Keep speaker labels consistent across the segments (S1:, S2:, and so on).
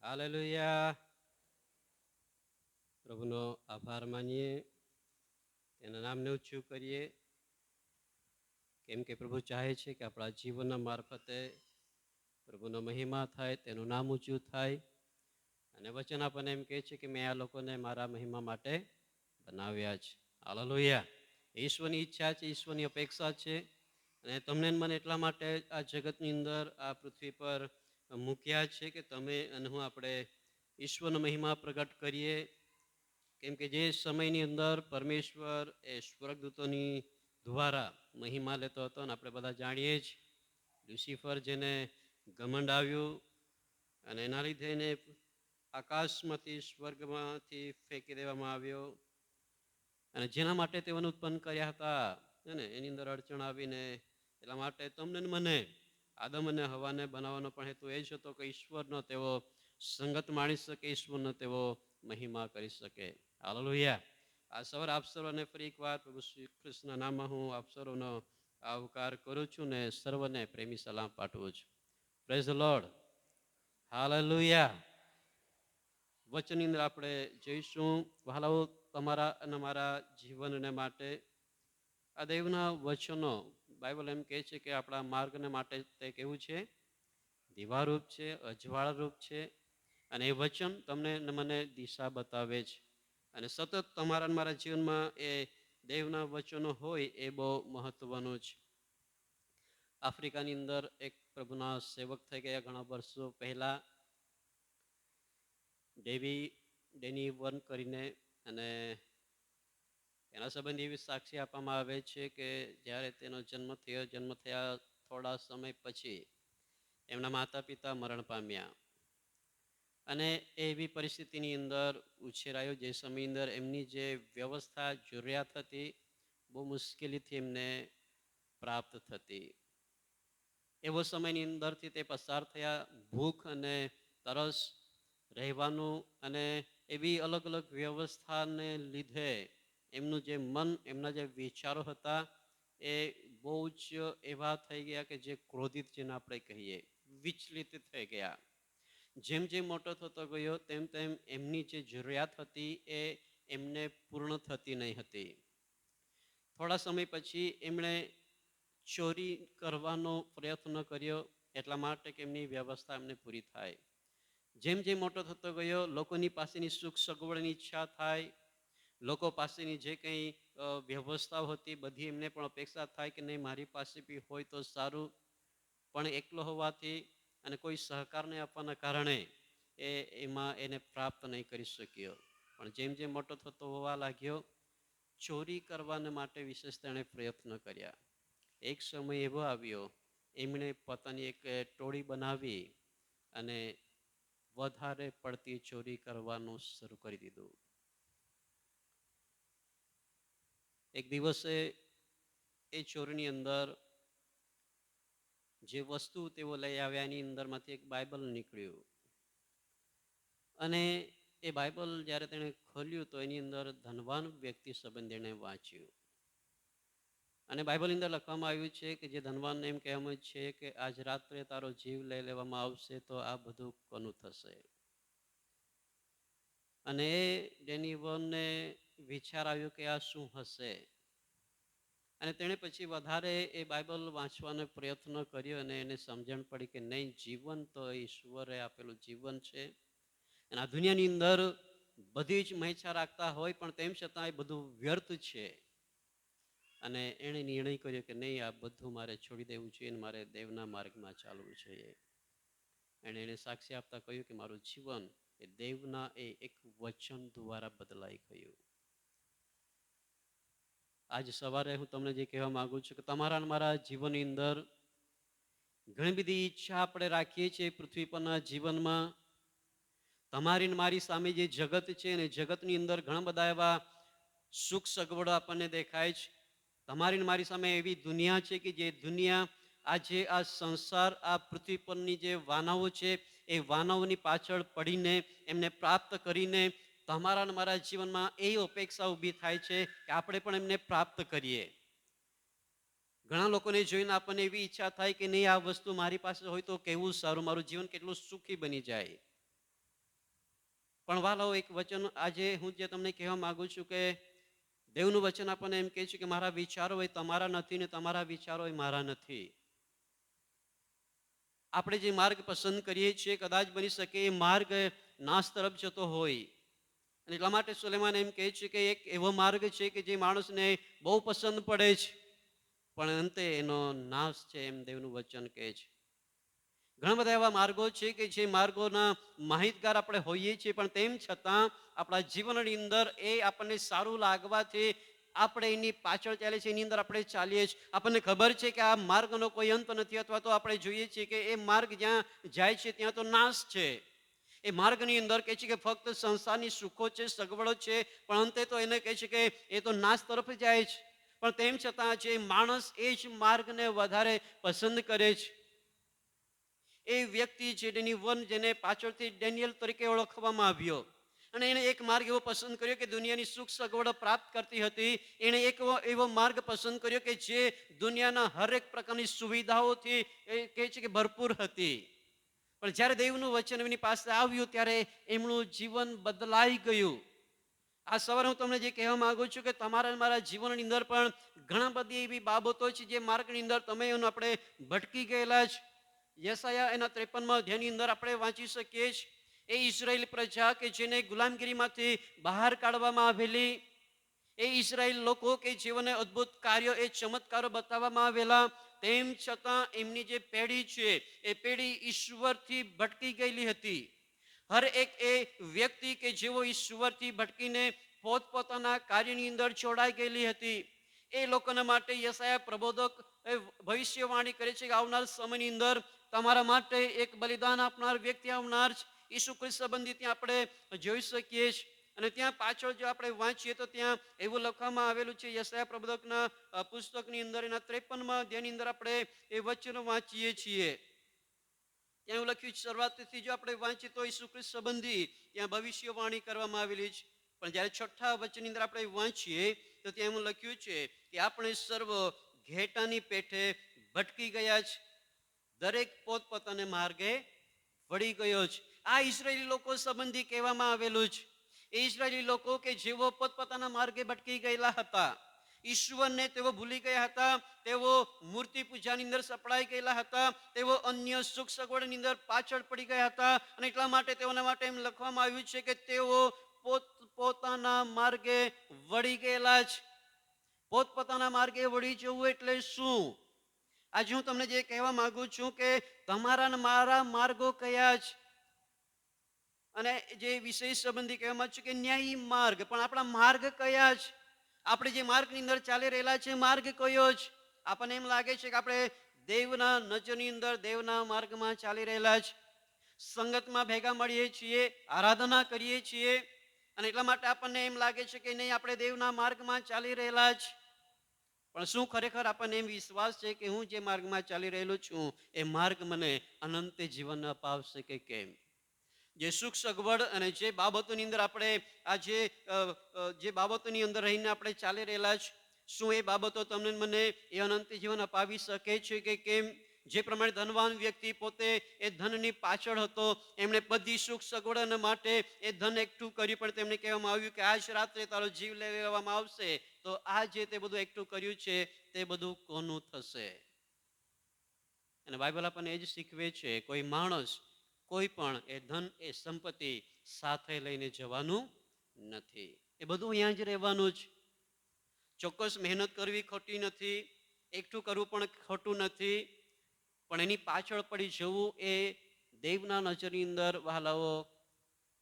S1: Hallelujah. પ્રભુનો આભાર માનીએ, તેના નામને ઊંચું કરીએ, કેમ કે પ્રભુ ચાહે છે કે આપણા જીવનના મારફતે પ્રભુનો મહિમા થાય, તેનું નામ ઊંચું થાય. અને વચન આપણને એમ કહે છે કે મેં આ લોકોને મારા મહિમા માટે બનાવ્યા છે. હાલેલુયા. ઈશ્વરની ઈચ્છા છે, ઈશ્વરની અપેક્ષા છે. અને તમને મને એટલા માટે આ જગતની અંદર આ પૃથ્વી પર મૂક્યા છે કે તમે અને હું આપણે ઈશ્વરનો મહિમા પ્રગટ કરીએ. કેમ કે જે સમયની અંદર પરમેશ્વર એ સ્વર્ગદૂતોની દ્વારા મહિમા લેતો હતો ને આપણે બધા જાણીએ જ, લ્યુસિફર જેને ઘમંડ આવ્યું અને એના લીધે એને આકાશમાંથી સ્વર્ગમાંથી ફેંકી દેવામાં આવ્યો. અને જેના માટે તેઓને ઉત્પન્ન કર્યા હતા ને એની અંદર અડચણ આવીને, એટલા માટે તમને મને આદમ અને હવાને બનાવવાનો પણ હેતુ એ જ હતો કે ઈશ્વરનો તેઓ સંગત માણી શકે, ઈશ્વરનો તેઓ મહિમા કરી શકે. હાલેલુયા. આ સવાર આપ સર્વને ફરી એકવાર પ્રભુ શ્રી કૃષ્ણના નામમાં હું આપ સર્વનો આવકાર કરું છું ને સર્વને પ્રેમી સલામ પાઠવું છું. Praise the lord. હાલેલુયા. વચનની અંદર આપણે જોઈશું, વહાલાઓ તમારા અને મારા જીવનને માટે આ દેવના વચનો, બાઇબલ એમ કહે છે કે આપણા માર્ગને માટે તે કેવું છે? દીવારૂપ છે, અજવાળરૂપ છે. અને એ વચન તમને મને દિશા બતાવે છે. અને સતત તમારા મારા જીવનમાં એ દેવના વચનો હોય એ બહુ મહત્વનું છે. આફ્રિકાની અંદર એક પ્રભુના સેવક થઈ ગયા ઘણા વર્ષો પહેલાં, ડેની વન કરીને, અને એના સંબંધી એવી સાક્ષી આપવામાં આવે છે કે જ્યારે તેનો જન્મ થયા થોડા સમય પછી એમના માતા પિતા મરણ પામ્યા. અને એવી પરિસ્થિતિની અંદર ઉછેરાયો જે સમયની અંદર એમની જે વ્યવસ્થા જરૂરિયાત હતી બહુ મુશ્કેલીથી એમને પ્રાપ્ત થતી. એવો સમયની અંદરથી તે પસાર થયા. ભૂખ અને તરસ, રહેવાનું અને એવી અલગ અલગ વ્યવસ્થાને લીધે એમનું જે મન, એમના જે વિચારો હતા એ બહુ જ એવા થઈ ગયા કે જે ક્રોધિત જેને આપણે કહીએ, વિચલિત થઈ ગયા. જેમ જેમ મોટો થતો ગયો તેમ તેમ એમની જે જરૂરિયાત હતી એ એમને પૂર્ણ થતી નહીં હતી. થોડા સમય પછી એમણે ચોરી કરવાનો પ્રયત્ન કર્યો, એટલા માટે કે એમની વ્યવસ્થા એમને પૂરી થાય. જેમ જેમ મોટો થતો ગયો લોકોની પાસેની સુખ સગવડની ઈચ્છા થાય, લોકો પાસેની જે કંઈ વ્યવસ્થાઓ હતી બધી એમને પણ અપેક્ષા થાય કે નહીં મારી પાસે બી હોય તો સારું. પણ એકલો હોવાથી અને કોઈ સહકાર નહીં આપવાના કારણે એમાં એને પ્રાપ્ત નહીં કરી શક્યો. પણ જેમ જેમ મોટો થતો હોવા લાગ્યો, ચોરી કરવાને માટે વિશેષ તેણે પ્રયત્ન કર્યા. એક સમય એવો આવ્યો, એમણે પોતાની એક ટોળી બનાવી અને વધારે પડતી ચોરી કરવાનું શરૂ કરી દીધું. એક દિવસે એ ચોરીની અંદર જે વસ્તુ તેઓ લઈ આવ્યા એની અંદરમાંથી એક બાઇબલ નીકળ્યું. અને એ બાઇબલ જ્યારે તેણે ખોલ્યું તો એની અંદર ધનવાન વ્યક્તિ સંબંધી એણે વાંચ્યું. અને બાઇબલની અંદર લખવામાં આવ્યું છે કે જે ધનવાનને એમ કહેવામાં છે કે આજ રાત્રે તારો જીવ લઈ લેવામાં આવશે તો આ બધું કોનું થશે? અને એ ડેનીવનને વિચાર આવ્યો કે આ શું હશે. અને તેણે પછી વધારે એ બાઇબલ વાંચવાનો પ્રયત્ન કર્યો અને એને સમજણ પડી કે નહીં, જીવન તો ઈશ્વરે આપેલું જીવન છે. અને આ દુનિયાની અંદર બધી જ મહેચ્છા રાખતા હોય પણ તેમ છતાં એ બધું વ્યર્થ છે. અને એણે નિર્ણય કર્યો કે નહીં, આ બધું મારે છોડી દેવું જોઈએ અને મારે દેવના માર્ગમાં ચાલવું જોઈએ. એને સાક્ષી આપતા કહ્યું કે મારું જીવન એ દેવના એ એક વચન દ્વારા બદલાઈ ગયું. આજ સવારે હું તમને જે કહેવા માંગુ છું કે તમારા મારા જીવનની અંદર ઘણી બધી ઈચ્છા આપણે રાખીએ છીએ પૃથ્વી પરના જીવનમાં. તમારી ને મારી સામે જે જગત છે ને જગતની અંદર ઘણા બધા એવા સુખ સગવડો આપણને દેખાય છે. તમારી ને મારી સામે એવી દુનિયા છે કે જે દુનિયા આજે આ સંસાર, આ પૃથ્વી પરની જે વાનાઓ છે એ વાનાઓની પાછળ પડીને એમને પ્રાપ્ત કરીને તમારા અને મારા જીવનમાં એ અપેક્ષા ઊભી થાય છે કે આપણે પણ એમને પ્રાપ્ત કરીએ. ઘણા લોકોને જોઈને આપણને એવી ઈચ્છા થાય કે નહીં, આ વસ્તુ મારી પાસે હોય તો કેવું સારું, મારું જીવન કેટલું સુખી બની જાય. પણ વાલાઓ, એક વચન આજે હું જે તમને કહેવા માંગુ છું કે દેવનું વચન આપણને એમ કહે છે કે મારા વિચારો એ તમારા નથી ને તમારા વિચારો એ મારા નથી. આપણે જે માર્ગ પસંદ કરીએ છીએ કદાચ બની શકે એ માર્ગ નાશ તરફ જતો હોય. અને એટલા માટે સુલેમાન એમ કહે છે કે એક એવો માર્ગ છે કે જે માણસને બહુ પસંદ પડે છે, પણ અંતે એનો નાશ છે, એમ દેવનું વચન કહે છે. ઘણા બધા એવા માર્ગો છે કે જે માર્ગોના માહિતગાર આપણે હોઈએ છીએ, પણ તેમ છતાં આપણા જીવનની અંદર એ આપણને સારું લાગવાથી આપણે એની પાછળ ચાલે છે, એની અંદર આપણે ચાલીએ છીએ. આપણને ખબર છે કે આ માર્ગનો કોઈ અંત નથી, અથવા તો આપણે જોઈએ છીએ કે એ માર્ગ જ્યાં જાય છે ત્યાં તો નાશ છે. એ માર્ગની અંદર કહે છે કે ફક્ત સંસારની સુખો છે, સગવડો છે, પણ અંતે તો એને કહે છે કે એ તો નાશ તરફ જાય છે. પણ તેમ છતાં જે માણસ એ જ માર્ગને વધારે પસંદ કરે છે, એ વ્યક્તિ છે જેની વન, જેને પાછળથી ડેનિયલ તરીકે ઓળખવામાં આવ્યો, અને એણે એક માર્ગ એવો પસંદ કર્યો કે દુનિયાની સુખ સગવડો પ્રાપ્ત કરતી હતી. એણે એક એવો માર્ગ પસંદ કર્યો કે જે દુનિયાના હરેક પ્રકારની સુવિધાઓથી એ કહે છે કે ભરપૂર હતી. પણ જ્યારે દેવનું વચન એમની પાસે આવ્યું ત્યારે એમનું જીવન બદલાઈ ગયું. આ સવારે હું તમને જે કહેવા માંગુ છું કે તમારા મારા જીવનની અંદર પણ ઘણા બધી એવી બાબતો છે જે માર્ગની અંદર તમે આપણે ભટકી ગયેલા છે. યશાયા એના 53માં અધ્યાયની અંદર આપણે વાંચી શકીએ છીએ, એ ઇઝરાયેલ પ્રજા કે જેને ગુલામગીરીમાંથી બહાર કાઢવામાં આવેલી, એ ઇઝરાયેલ લોકો કે જેઓને અદ્ભુત કાર્યો, એ ચમત્કારો બતાવવામાં આવેલા, તેમ છતાં એમની જે પેઢી છે એ પેઢી ઈશ્વરથી ભટકી ગયેલી હતી. હર એક એ વ્યક્તિ કે જેઓ ઈશ્વરથી ભટકીને પોતપોતાના કાર્યની અંદર જોડાઈ ગયેલી હતી. એ લોકોના માટે યશાયા પ્રબોધક ભવિષ્યવાણી કરે છે કે આવનાર સમયની અંદર તમારા માટે એક બલિદાન આપનાર વ્યક્તિ આવનાર છે. ઈસુ ખ્રિસ્ત સંબંધી ત્યાં આપણે જોઈ શકીએ છીએ. અને ત્યાં પાછળ જો આપણે વાંચીએ તો ત્યાં એવું લખવામાં આવેલું છે, યશાયા પ્રબોધકના પુસ્તકની અંદર એના 53માં અધ્યાયની અંદર આપણે એ વચનો વાંચીએ છીએ. ત્યાં એવું લખ્યું છે, શરૂઆતથી જો આપણે વાંચીએ તો ઈસુ ખ્રિસ્ત સંબંધી ત્યાં ભવિષ્યવાણી કરવામાં આવેલી છે. પણ જ્યારે 6થા વચનની અંદર આપણે વાંચીએ તો ત્યાં એવું લખ્યું છે કે આપણે સર્વ ઘેટાની પેઠે ભટકી ગયા છે, દરેક પોતપોતાને માર્ગે વળી ગયો છે. આ ઇઝરાયેલી લોકો સંબંધી કહેવામાં આવેલું છે. એ ઇઝરાયેલી લોકો કે જેઓ પોતપોતાના માર્ગે ભટકી ગયેલા હતા, ઈશ્વરને તેઓ ભૂલી ગયા હતા, તેઓ મૂર્તિ પૂજાની અંદર સપડાઈ ગયેલા હતા, તેઓ અન્ય સુખ સગવડની અંદર પાછળ પડી ગયા હતા. અને એટલા માટે તેઓના માટે એમ લખવામાં આવ્યું છે કે તેઓ પોતાના માર્ગે વળી ગયેલા છે. પોતપોતાના માર્ગે વળી જવું એટલે શું? આજે હું તમને જે કહેવા માંગુ છું કે તમારા મારા માર્ગો કયા છે, અને જે વિષય સંબંધી કહેવામાં છે કે ન્યાયી માર્ગ, પણ આપણા માર્ગ કયા છે? આપણે જે માર્ગની અંદર ચાલી રહેલા છે માર્ગ કયો છે? આપણને એમ લાગે છે કે આપણે દેવના નજરની અંદર દેવના માર્ગમાં ચાલી રહેલા છે, સંગતમાં ભેગા મળીએ છીએ, આરાધના કરીએ છીએ, અને એટલા માટે આપણને એમ લાગે છે કે નહીં, આપણે દેવના માર્ગમાં ચાલી રહેલા છે. પણ શું ખરેખર આપણને એમ વિશ્વાસ છે કે હું જે માર્ગમાં ચાલી રહેલો છું એ માર્ગ મને અનંત જીવન અપાવશે કે કેમ? જે સુખ સગવડ અને જે બાબતોની અંદર આપણે આજે જે બાબતોની અંદર રહીને આપણે ચાલી રહેલા છે, શું એ બાબતો તમને મને એ અનંત જીવન અપાવી શકે છે કે કેમ? જે પ્રમાણે ધનવાન વ્યક્તિ પોતે એ ધનની પાછળ હતો, એમણે બધી સુખ સગવડ માટે એ ધન એકઠું કર્યું, પણ તેમને કહેવામાં આવ્યું કે આજ રાત્રે તારો જીવ લઈ લેવામાં આવશે, તો આ જે તે બધું એકઠું કર્યું છે તે બધું કોનું થશે? અને બાઇબલ આપણને એ જ શીખવે છે, કોઈ માણસ કોઈ પણ એ ધન એ સંપત્તિ સાથે લઈને જવાનું નથી. એ બધું અહીંયા જ રહેવાનું જ. ચોક્કસ મહેનત કરવી ખોટી નથી, એકઠું કરવું પણ ખોટું નથી, પણ એની પાછળ પડી જવું એ દેવના નજરની અંદર વહાલાઓ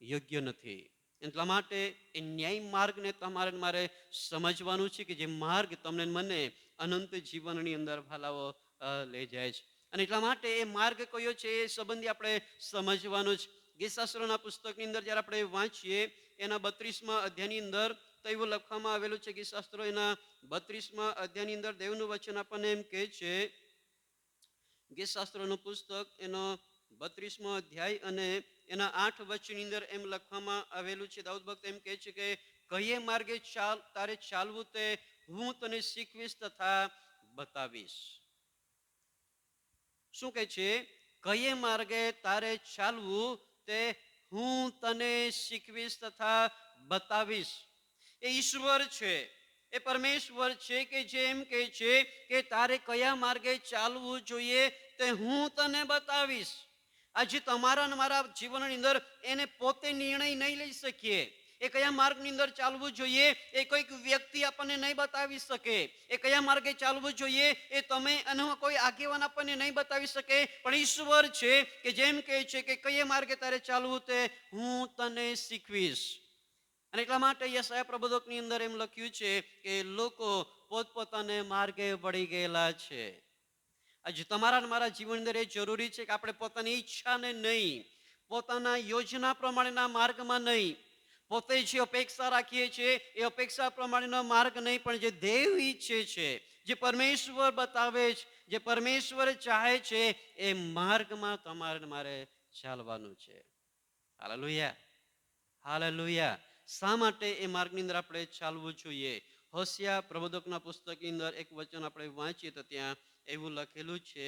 S1: યોગ્ય નથી. એટલા માટે એ ન્યાય માર્ગને તમારે મારે સમજવાનું છે કે જે માર્ગ તમને મને અનંત જીવનની અંદર વહાલાઓ લઈ જાય છે. અને એટલા માટે એ માર્ગ કયો છે એ સંબંધી આપણે સમજવાનું છે. ગીતશાસ્ત્રોના પુસ્તકની અંદર જ્યારે આપણે વાંચીએ એના 32મા અધ્યાયની અંદર તો એવું લખવામાં આવેલું છે, ગીતશાસ્ત્રો એના 32મા અધ્યાયની અંદર દેવનું વચન આપણને એમ કહે છે, ગીતશાસ્ત્રોનું પુસ્તક એનો 32મો અધ્યાય અને એના 8 વચનની અંદર એમ લખવામાં આવેલું છે. દાઉદ ભક્ત એમ કહે છે કે કયે માર્ગે તારે ચાલવું તે હું તને શીખવીશ તથા બતાવીશ. શું કહે છે? કયે માર્ગે તારે ચાલવું તે હું તને શીખવીશ તથા બતાવીશ. એ ઈશ્વર છે, એ પરમેશ્વર છે કે જેમ કહે છે કે તારે કયા માર્ગે ચાલવું જોઈએ તે હું તને બતાવીશ. આજે તમારા અને મારા જીવનની અંદર એને પોતે નિર્ણય નહીં લઈ શકીએ. એ કયા માર્ગની અંદર ચાલવું જોઈએ એ કોઈક વ્યક્તિ આપણને નહીં બતાવી શકે. એ કયા માર્ગે ચાલવું જોઈએ એ તમે અને કોઈ આગેવાન આપણને નહીં બતાવી શકે. પણ ઈશ્વર છે કે જેમ કહે છે કે કયા માર્ગે તારે ચાલવું તે હું તને શીખવીશ. અને એટલા માટે યશાયા પ્રબોધકની અંદર એમ લખ્યું છે કે લોકો પોતપોતાને માર્ગે વળી ગયેલા છે. આજે તમારા અને મારા જીવન અંદર એ જરૂરી છે કે આપણે પોતાની ઈચ્છાને નહીં, પોતાના યોજના પ્રમાણેના માર્ગમાં નહીં, પોતે જે અપેક્ષા રાખીએ છીએ એ અપેક્ષા પ્રમાણેનો માર્ગ નહીં, પણ જે દેવ ઈચ્છે છે, જે પરમેશ્વર બતાવે છે, જે પરમેશ્વર ચાહે છે એ માર્ગમાં તમારે મારે ચાલવાનું છે. Hallelujah, hallelujah. શા માટે એ માર્ગની અંદર આપણે ચાલવું જોઈએ? હોશિયા પ્રબોધકના પુસ્તકની અંદર એક વચન આપણે વાંચીએ તો ત્યાં એવું લખેલું છે.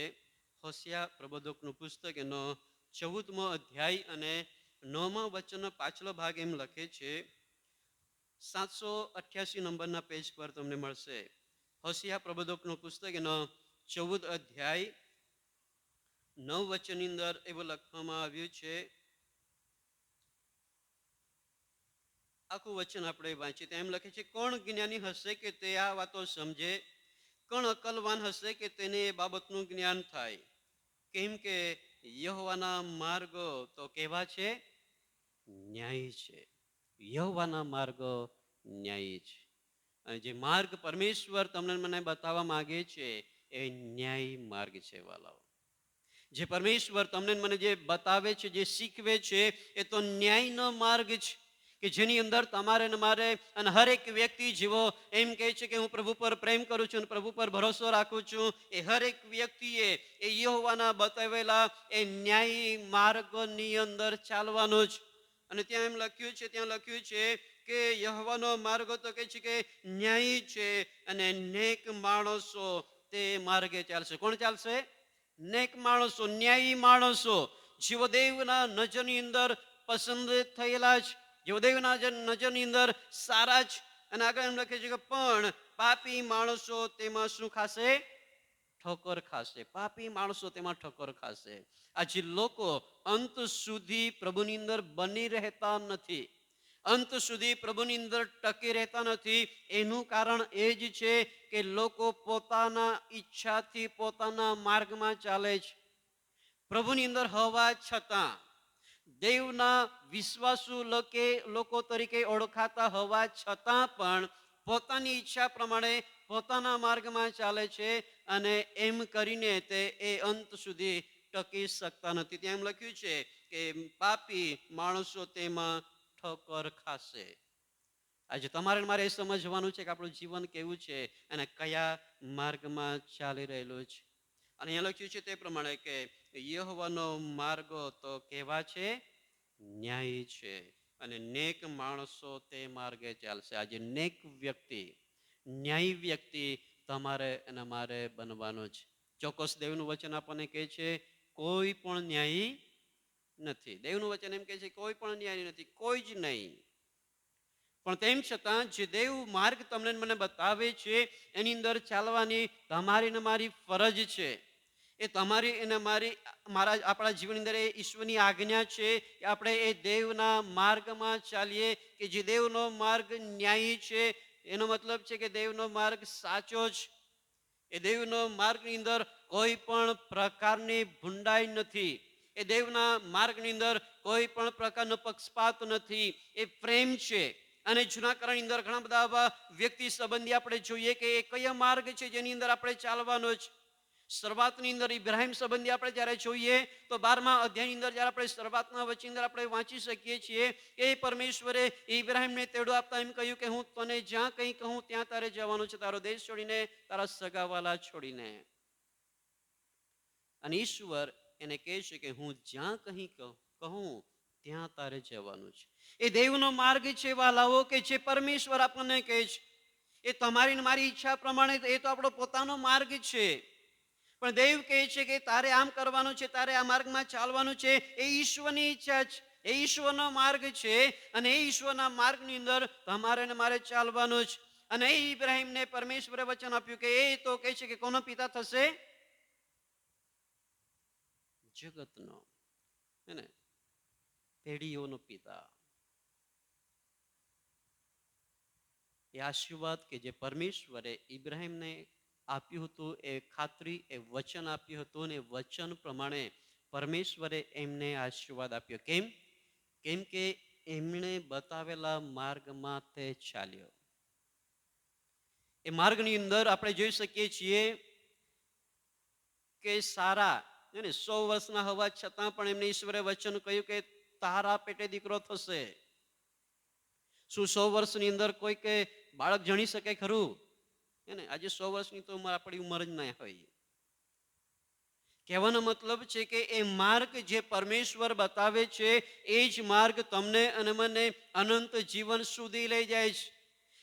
S1: હોશિયા પ્રબોધકનું પુસ્તક એનો 14મો અધ્યાય અને 9મા વચનનો પાછલો ભાગ એમ લખે છે. 788 નંબરના પેજ પર તમને મળશે. હોશિયા પ્રબોધકનું પુસ્તક એનો 14 અધ્યાય 9 વચનની અંદર એવું લખવામાં આવ્યું છે. આખું વચન આપણે વાંચીએ તો એમ લખે છે, કોણ જ્ઞાની હશે કે તે આ વાતો સમજે? કોણ અકલવાન હશે કે તેને એ બાબતનું જ્ઞાન થાય? કેમ કે યહોવાના માર્ગો તો કેવા છે? ન્યાયી છે. યહોવાના માર્ગો ન્યાયી છે. અને જે માર્ગ પરમેશ્વર તમને મને બતાવવા માંગે છે એ ન્યાયી માર્ગ છે વાલાઓ. જે પરમેશ્વર તમને મને જે બતાવે છે, જે શીખવે છે એ તો ન્યાયનો માર્ગ છે કે જેની અંદર તમારે ને મારે અને હરેક વ્યક્તિ જેવો એમ કહે છે કે હું પ્રભુ પર પ્રેમ કરું છું અને પ્રભુ પર ભરોસો રાખું છું, એ હરેક વ્યક્તિએ એ યહોવાના બતાવેલા એ ન્યાયી માર્ગની અંદર ચાલવાનું જ. અને ત્યાં એમ લખ્યું છે કે યહોવાનો માર્ગ તો કહે છે કે ન્યાયી છે અને નેક માણસો તે માર્ગે ચાલશે. કોણ ચાલશે? નેક માણસો, ન્યાયી માણસો, જેઓ દેવના નજરની અંદર પસંદ થયેલા છે, જેઓ દેવના નજરની અંદર સારા છે. અને આગળ એમ લખે છે કે પણ પાપી માણસો તેમાં શું ખાશે? ઠોકર ખાશે. પાપી માણસો તેમાં ઠોકર ખાશે. આજે લોકો અંત સુધી પ્રભુની અંદર બની રહેતા નથી, અંત સુધી પ્રભુની અંદર ટકી રહેતા નથી. એનું કારણ એ જ છે કે લોકો પોતાના ઈચ્છાથી પોતાના માર્ગમાં ચાલે છે. પ્રભુની અંદર હોવા છતાં, દેવના વિશ્વાસુ લોકો તરીકે ઓળખાતા હોવા છતાં પણ પોતાની ઈચ્છા પ્રમાણે પોતાના માર્ગમાં ચાલે છે અને એમ કરીને તે એ અંત સુધી ટકી શકતા નથી. ત્યાં એમ લખ્યું છે કે પાપી માણસો તેમાં ઠોકર ખાશે. આજે તમારે મારે એ સમજવાનું છે કે આપણું જીવન કેવું છે અને કયા માર્ગમાં ચાલી રહેલું છે. અને અહીંયા લખ્યું છે તે પ્રમાણે કે યહોવાનો માર્ગો તો કેવા છે? ન્યાયી છે અને નેક માણસો તે માર્ગે ચાલશે. આજે નેક વ્યક્તિ, ન્યાયી વ્યક્તિ તમારે અને મારે બનવાનો છે. ચોક્કસ દેવનું વચન આપણને કહે છે કોઈ પણ ન્યાયી નથી. દેવનું વચન એમ કહે છે કોઈ પણ ન્યાયી નથી, કોઈ જ નહીં. પણ તેમ છતાં જે દેવ માર્ગ તમને મને બતાવે છે એની અંદર ચાલવાની તમારી ને મારી ફરજ છે. એ તમારી અને આપણા જીવનની અંદર એ ઈશ્વરની આજ્ઞા છે કે આપણે એ દેવના માર્ગમાં ચાલીએ કે જે દેવનો માર્ગ ન્યાયી છે. એનો મતલબ છે કે દેવનો માર્ગ સાચો છે. એ દેવનો માર્ગની અંદર કોઈ પણ પ્રકારની ભૂંડાઈ નથી. એ દેવના માર્ગની અંદર કોઈ પણ પ્રકારનો પક્ષપાત નથી. એ પ્રેમ છે. અને જૂના કરારની અંદર ઘણા બધા આવા વ્યક્તિ સંબંધી આપણે જોઈએ કે એ કયો માર્ગ છે જેની અંદર આપણે ચાલવાનો છે. શરૂઆતની અંદર ઇબ્રાહિમ સંબંધી આપણે જ્યારે જોઈએ તો 12મા અધ્યાયની અંદર જ્યારે આપણે શરૂઆતના વચનની અંદર આપણે વાંચી શકીએ છીએ કે પરમેશ્વરે ઇબ્રાહિમને તેડો આપતા એમ કહ્યું કે હું તને જ્યાં કંઈ કહું ત્યાં તારે જવાનું છે, તારો દેશ છોડીને, તારા સગાવાલા છોડીને. અને ઈશ્વર એને કહે છે કે હું જ્યાં કંઈ કહું ત્યાં તારે જવાનું છે. એ દેવનો માર્ગ છે વાલાઓ કે જે પરમેશ્વર આપણને કહે છે. એ તમારી મારી ઈચ્છા પ્રમાણે એ તો આપણો પોતાનો માર્ગ છે, પણ દેવ કહે છે કે તારે આમ કરવાનું છે, તારે આ માર્ગમાં ચાલવાનું છે. એ ઈશ્વરની ઈચ્છા છે. એ ઈશ્વરનો માર્ગ છે અને એ ઈશ્વરના માર્ગની અંદર તમારે ને મારે ચાલવાનું જ. અને એ ઇબ્રાહીમને પરમેશ્વરે વચન આપ્યું કે એ તો કહે છે કે કોનો પિતા થશે? જગતનો, હે ને, પેઢીઓનો પિતા. એ આશીર્વાદ કે જે પરમેશ્વરે ઇબ્રાહીમને આપ્યું હતું, એ ખાતરી, એ વચન આપ્યું હતું, અને વચન પ્રમાણે પરમેશ્વરે એમને આશીર્વાદ આપ્યો. કેમ? કેમ કે એમણે બતાવેલા માર્ગમાં તે ચાલ્યો. એ માર્ગની અંદર આપણે જોઈ શકીએ છીએ કે સારા 100 વર્ષના હોવા છતાં પણ એમને ઈશ્વરે વચન કહ્યું કે તારા પેટે દીકરો થશે. શું 100 વર્ષની અંદર કોઈ કે બાળક જણી શકે ખરું? એને આજે 100 વર્ષની તો આપણી ઉંમર જ ના હોય. કહેવાનો મતલબ છે કે એ માર્ગ જે પરમેશ્વર બતાવે છે એ જ માર્ગ તમને અને મને અનંત જીવન સુધી લઈ જાય છે.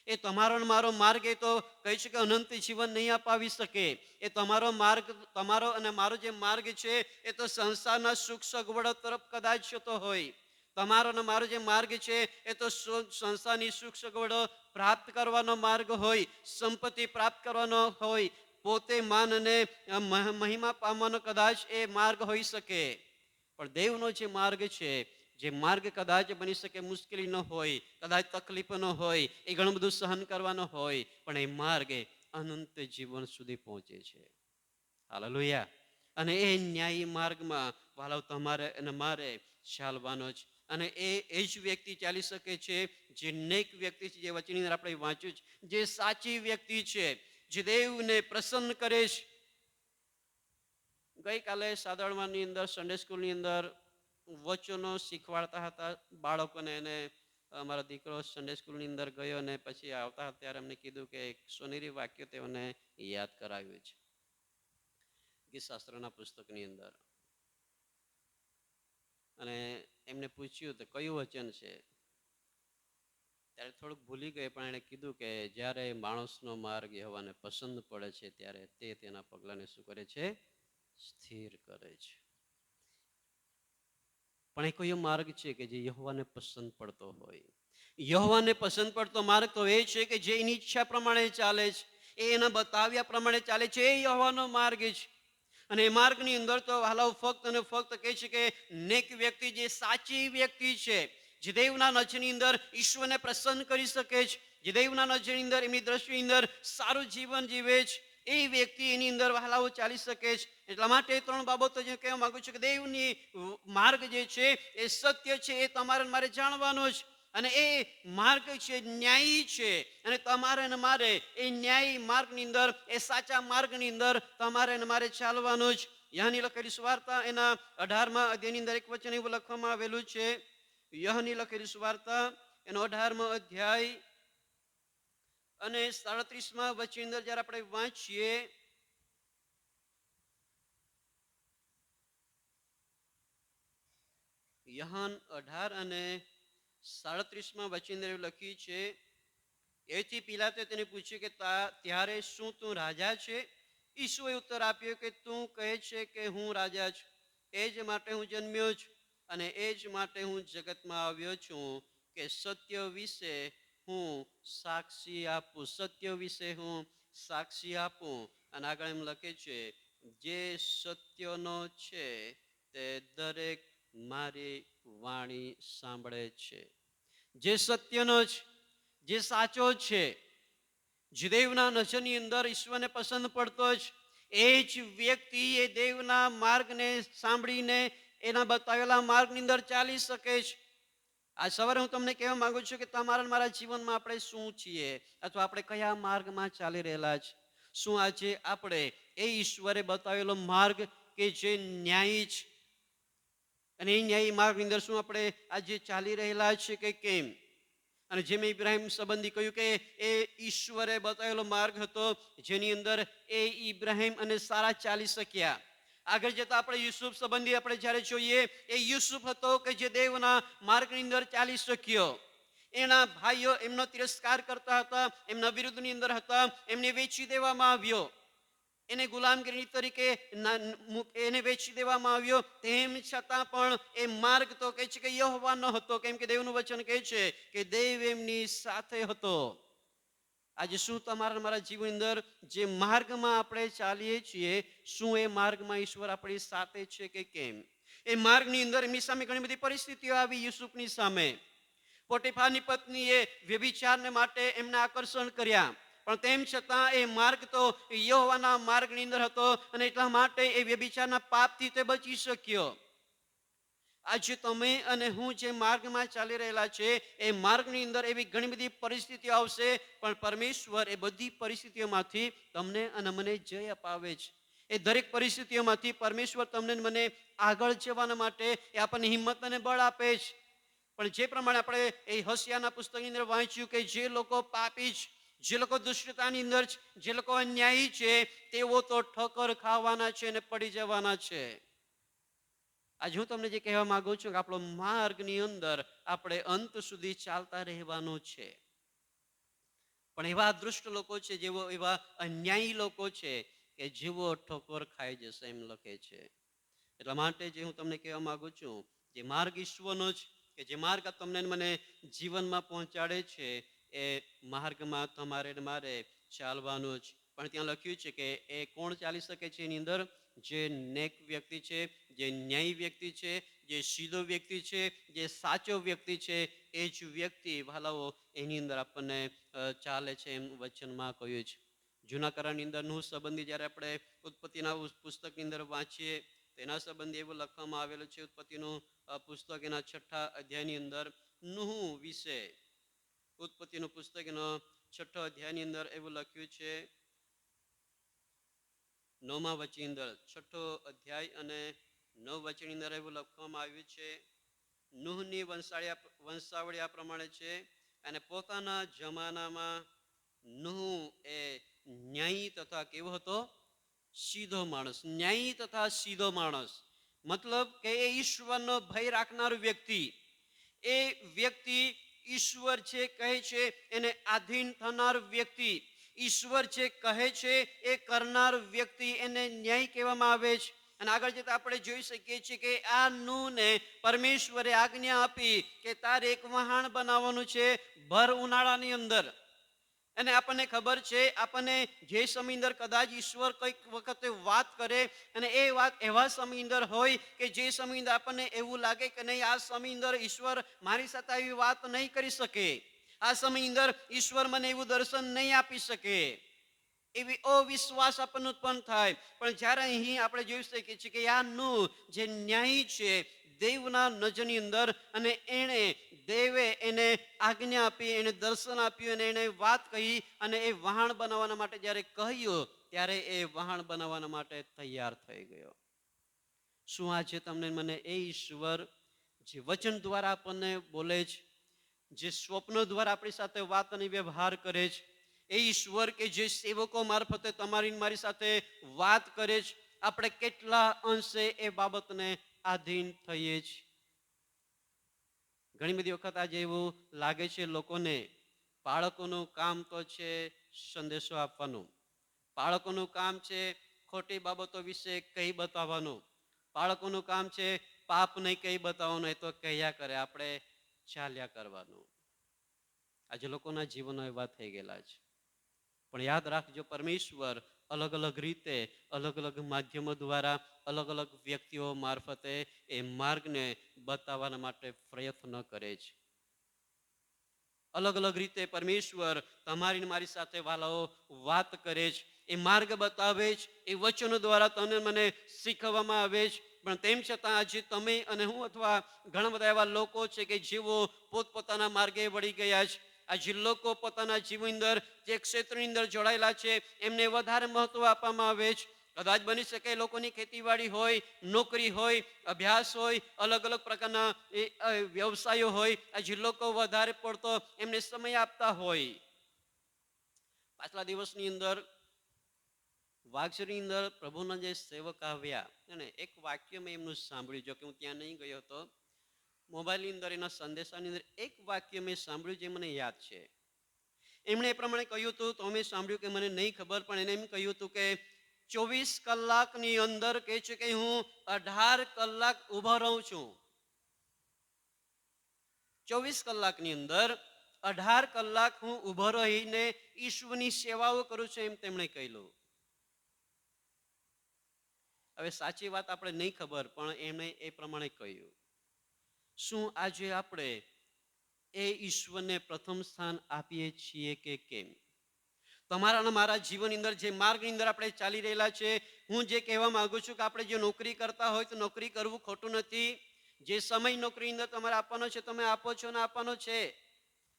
S1: એ તમારો મારો માર્ગ એ તો કહી શકે અનંત જીવન નહીં અપાવી શકે. એ તમારો માર્ગ, તમારો અને મારો જે માર્ગ છે એ તો સંસારના સુખ સગવડો તરફ કદાચ જતો હોય. તમારો અને મારો જે માર્ગ છે એ તો સંસારની સુખ સગવડો પ્રાપ્ત કરવાનો માર્ગ હોય, સંપત્તિ પ્રાપ્ત કરવાનો હોય, પોતે માન અને મહિમા પામવાનો કદાચ એ માર્ગ હોઈ શકે. પણ દેવનો જે માર્ગ છે, જે માર્ગ કદાચ બની શકે મુશ્કેલી ન હોય, કદાચ તકલીફ ન હોય, એ ઘણું બધું સહન કરવાનો હોય, પણ એ માર્ગ અનંત જીવન સુધી પહોંચે છે. હાલેલુયા. અને એ ન્યાયી માર્ગમાં વાલો તમારે અને મારે ચાલવાનો જ. અને એ જ વ્યક્તિ ચાલી શકે છે જે નેક વ્યક્તિ છે, જે વચનની અંદર આપણે વાંચ્યું છે, જે સાચી વ્યક્તિ છે, જે દેવને પ્રસન્ન કરે છે. ગઈકાલે સાધારણની અંદર સન્ડે સ્કૂલની અંદર વચનો શીખવાડતા હતા બાળકોને. એને અમારો દીકરો સન્ડે સ્કૂલની અંદર ગયો અને પછી આવતા ત્યારે અમને કીધું કે 100 વાક્ય તેઓને યાદ કરાવ્યું છે ગીતશાસ્ત્રના પુસ્તકની અંદર. અને એમને પૂછ્યું તો કયું વચન છે, ત્યારે થોડુંક ભૂલી ગયે, પણ એણે કીધું કે જ્યારે માણસનો માર્ગ યહોવાને પસંદ પડે છે ત્યારે તે તેના પગલાને શું કરે છે? સ્થિર કરે છે. પણ એ કયો માર્ગ છે કે જે યહોવાને પસંદ પડતો હોય? યહોવાને પસંદ પડતો માર્ગ તો એ છે કે જે એની ઈચ્છા પ્રમાણે ચાલે છે, એ એના બતાવ્યા પ્રમાણે ચાલે છે, એ યહોવાનો માર્ગ છે. અને એ માર્ગની અંદર તો હાલો ફક્ત અને ફક્ત કહે છે કે નેક વ્યક્તિ, જે સાચી વ્યક્તિ છે, જે દેવના નજરની અંદર ઈશ્વરને પ્રસન્ન કરી શકે છે, જે દેવના નજરની અંદર એમની દ્રષ્ટિની અંદર સારું જીવન જીવે છે, એ વ્યક્તિ એની અંદર વહાલાઓ ચાલી શકે છે. એટલા માટે 3 બાબતો જે કહેવા માંગુ છું કે દેવની માર્ગ જે છે એ સત્ય છે, એ તમારે મારે જાણવાનો છે. અને એ માર્ગ છે ન્યાયી છે, અને તમારે અને મારે એ ન્યાયી માર્ગની અંદર, એ સાચા માર્ગની અંદર તમારે અને મારે ચાલવાનું જ. યહની લખેલી સુવાર્તા એના 18મા અધ્યાયની અંદર એક વચન એવું લખવામાં આવેલું છે. યહની લખેલી સુવાર્તા એનો 18મો અધ્યાય અને 37મા વચનની અંદર જ્યારે આપણે વાંચીએ, યહાન 18 અને 37મા વચનની અંદર લખ્યું છે, એથી પિલાતે તેને પૂછ્યું કે ત્યારે શું તું રાજા છે? ઈસુએ ઉત્તર આપ્યો કે તું કહે છે કે હું રાજા છું. એ જ માટે હું જન્મ્યો છું અને એ જ માટે હું જગતમાં આવ્યો છું કે સત્ય વિશે હું સાક્ષી આપું. સત્ય વિશે હું સાક્ષી આપું. અને આગળ એમ લખે છે, જે સત્યનો છે તે દરેક મારી વાણી સાંભળે છે. જે સત્યનો છે, જે સાચો છે, જે દેવના નજરની અંદર ઈશ્વરને પસંદ પડતો છે, એ જ વ્યક્તિ એ દેવના માર્ગને સાંભળીને એના બતાવેલા માર્ગની અંદર ચાલી શકે છે. આ સવારે હું તમને કહેવા માંગુ છું કે તમારા મારા જીવનમાં આપણે શું છીએ, અથવા આપણે કયા માર્ગમાં ચાલી રહેલા છે? શું આજે આપણે એ ઈશ્વરે બતાવેલો માર્ગ કે જે ન્યાયી છે, અને એ ન્યાયી માર્ગની અંદર શું આપણે આજે ચાલી રહેલા છે કે કેમ? અને જેમ ઇબ્રાહીમ સંબંધી કહ્યું કે એ ઈશ્વરે બતાવેલો માર્ગ હતો જેની અંદર એ ઇબ્રાહીમ અને સારા ચાલી શક્યા. આગળ જતા આપણે યુસુફ સંબંધી આપણે જ્યારે જોઈએ, એ યુસુફ હતો કે જે દેવના માર્ગની અંદર ચાલી શક્યો. એના ભાઈઓ એમનો તિરસ્કાર કરતા હતા, એમના વિરુદ્ધની અંદર હતા, એમને વેચી દેવામાં આવ્યો. એને ગુલામગીરી તરીકે એને વેચી દેવામાં આવ્યો. તેમ છતાં પણ એ માર્ગ તો કહે છે કે યહોવા ન હતો, કેમ કે દેવનું વચન કહે છે કે દેવ એમની સાથે હતો. આજે શું તમારા મારા જીવન અંદર જે માર્ગમાં આપણે ચાલીએ છીએ, શું એ માર્ગમાં ઈશ્વર આપણી સાથે છે કે કેમ? એ માર્ગની અંદર એમની સામે ઘણી બધી પરિસ્થિતિઓ આવી. યુસુફની સામે પોટીફારની પત્નીએ વ્યભિચારને માટે એમને આકર્ષણ કર્યા, પણ તેમ છતાં એ માર્ગ તો યહોવાના માર્ગની અંદર હતો અને એટલા માટે એ વ્યભિચારના પાપથી તે બચી શક્યો. આજે તમે અને હું જે માર્ગમાં ચાલી રહેલા છે, એ માર્ગની અંદર એવી ઘણી બધી પરિસ્થિતિઓ આવશે, પણ પરમેશ્વર એ બધી પરિસ્થિતિઓમાંથી તમને અને મને જય અપાવે છે. એ દરેક પરિસ્થિતિઓમાંથી પરમેશ્વર તમને મને આગળ જવાના માટે એ આપણને હિંમત અને બળ આપે છે. પણ જે પ્રમાણે આપણે એ હોશિયાના પુસ્તકની અંદર વાંચ્યું કે જે લોકો પાપી છે, જે લોકો દુષ્ટતાની અંદર છે, જે લોકો અન્યાયી છે, તેઓ તો ઠોકર ખાવાના છે અને પડી જવાના છે. આજે હું તમને જે કહેવા માંગુ છું કે આપણો માર્ગની અંદર આપણે અંત સુધી ચાલતા રહેવાનું છે. પણ એવા દુષ્ટ લોકો છે, જેવો એવા અન્યાયી લોકો છે કે જેવો ઠોકર ખાઈ જશે એમ લખે છે. એટલા માટે જે હું તમને કહેવા માંગુ છું, જે માર્ગ ઈશ્વરનો છે, કે જે માર્ગ તમને મને જીવનમાં પહોંચાડે છે, એ માર્ગમાં તમારે મારે ચાલવાનું જ. પણ ત્યાં લખ્યું છે કે એ કોણ ચાલી શકે છે? એની અંદર જે નેક વ્યક્તિ છે, જે ન્યાયી વ્યક્તિ છે, જે સીધો વ્યક્તિ છે, જે સાચો વ્યક્તિ છે, એ જ વ્યક્તિ ભાલાઓ એની અંદર આપણને ચાલે છે એમ વચનમાં કહ્યું છે. જૂના કરારની અંદર નૂહ સંબંધી જ્યારે આપણે ઉત્પત્તિના પુસ્તકની અંદર વાંચીએ, તેના સંબંધી એવું લખવામાં આવેલું છે. ઉત્પત્તિનું પુસ્તક એના 6 અધ્યાયની અંદર નૂહ વિશે, ઉત્પત્તિનું પુસ્તક એનો 6 અધ્યાયની અંદર એવું લખ્યું છે. 9મા વચનની અંદર 6 અધ્યાય અને 9 વચનની અંદર એવું લખવામાં આવ્યું છે. નૂહની વંશાવળી આ પ્રમાણે છે. અને પોતાના જમાનામાં નૂહ એ ન્યાયી તથા કેવો હતો? સીધો માણસ. ન્યાયી તથા સીધો માણસ, મતલબ કે એ ઈશ્વરનો ભય રાખનાર વ્યક્તિ. એ વ્યક્તિ ઈશ્વર જે કહે છે એને આધીન થનાર વ્યક્તિ. ઈશ્વર જે કહે છે એ કરનાર વ્યક્તિ, એને ન્યાય કહેવામાં આવે છે. અને આગળ જતા આપણે જોઈ શકીએ છીએ કે આ નૂહને પરમેશ્વરે આજ્ઞા આપી કે તારે એક વહાણ બનાવવાનું છે ભર ઉનાળાની અંદર. અને આપણને ખબર છે, આપણને જે સમય અંદર કદાચ ઈશ્વર કંઈક વખતે વાત કરે અને એ વાત એવા સમય અંદર હોય કે જે સમય અંદર આપણને એવું લાગે કે નહીં, આ સમય અંદર ઈશ્વર મારી સાથે એવી વાત નહીં કરી શકે, આ સમય અંદર ઈશ્વર મને એવું દર્શન નહીં આપી શકે, એવી અવિશ્વાસ આપણને ઉત્પન્ન થાય. પણ જ્યારે અહીં આપણે જોઈ શકીએ છીએ કે આ નૂહ જે ન્યાયી છે દેવના નજરની અંદર, અને દેવે એને આજ્ઞા આપી, એને દર્શન આપ્યું અને એને વાત કહી, અને એ વહાણ બનાવવાના માટે જ્યારે કહ્યું, ત્યારે એ વહાણ બનાવવાના માટે તૈયાર થઈ ગયો. શું આજે તમને મને એ ઈશ્વર જે વચન દ્વારા આપણને બોલે છે, જે સ્વપ્ન દ્વારા આપણી સાથે વાત અને વ્યવહાર કરે છે, એ ઈશ્વર કે જે સેવકો મારફતે તમારી મારી સાથે વાત કરે છે, આપણે કેટલા અંશે એ બાબતને આધીન થઈએ છીએ? ઘણી બધી વખત આજે એવું લાગે છે લોકોને, બાળકોનું કામ તો છે સંદેશો આપવાનું, બાળકોનું કામ છે ખોટી બાબતો વિશે કહી બતાવવાનું, બાળકોનું કામ છે પાપ નહીં કહી બતાવવાનું, એ તો કહ્યા કરે, આપણે ચાલ્યા કરવાનું. આજે લોકોના જીવનો એવા થઈ ગયેલા છે. પણ યાદ રાખજો, પરમેશ્વર અલગ અલગ રીતે, અલગ અલગ માધ્યમો દ્વારા, અલગ અલગ વ્યક્તિઓ મારફતે એ માર્ગને બતાવવાના માટે પ્રયત્ન કરે છે. અલગ અલગ રીતે પરમેશ્વર તમારી મારી સાથે વાલાઓ વાત કરે છે, એ માર્ગ બતાવે છે, એ વચનો દ્વારા તમને મને શીખવવામાં આવે છે. પણ તેમ છતાં આજે તમે અને હું અથવા ઘણા બધા એવા લોકો છે કે જેઓ પોતપોતાના માર્ગે વળી ગયા છે. આજે લોકો પોતાના જીવન અંદર જે ક્ષેત્રની અંદર જોડાયેલા છે, એમને વધારે મહત્વ આપવામાં આવે છે. કદાચ બની શકે લોકોની ખેતીવાડી હોય, નોકરી હોય, અભ્યાસ હોય, અલગ અલગ પ્રકારના વ્યવસાયો હોય, આજે લોકો વધારે પડતો એમને સમય આપતા હોય. પાછલા દિવસની અંદર વાઘસરની અંદર પ્રભુના જે સેવક આવ્યા, અને એક વાક્ય મેં એમનું સાંભળ્યું, જો કે હું ત્યાં નહીં ગયો હતો, મોબાઈલની અંદર એના સંદેશાની અંદર એક વાક્ય મેં સાંભળ્યું જે મને યાદ છે. એમણે એ પ્રમાણે કહ્યું હતું, તો મેં સાંભળ્યું કે મને નહીં ખબર, પણ એને એમ કહ્યું હતું કે 24 કલાકની અંદર કહે છે કે હું 18 કલાક ઊભો રહું છું. 24 કલાકની અંદર 18 કલાક હું ઊભો રહીને ઈશ્વરની સેવાઓ કરું છું, એમ તેમણે કહ્યું. હવે સાચી વાત આપણે નહીં ખબર, પણ એમણે એ પ્રમાણે કહ્યું. શું આજે આપણે એ ઈશ્વરને પ્રથમ સ્થાન આપીએ છીએ કે કેમ? તમારા અને મારા જીવનની અંદર જે માર્ગની અંદર આપણે ચાલી રહેલા છે, હું જે કહેવા માંગુ છું કે આપણે જે નોકરી કરતા હોય તો નોકરી કરવું ખોટું નથી. જે સમય નોકરીની અંદર તમારે આપવાનો છે તમે આપો છો ને આપવાનો છે.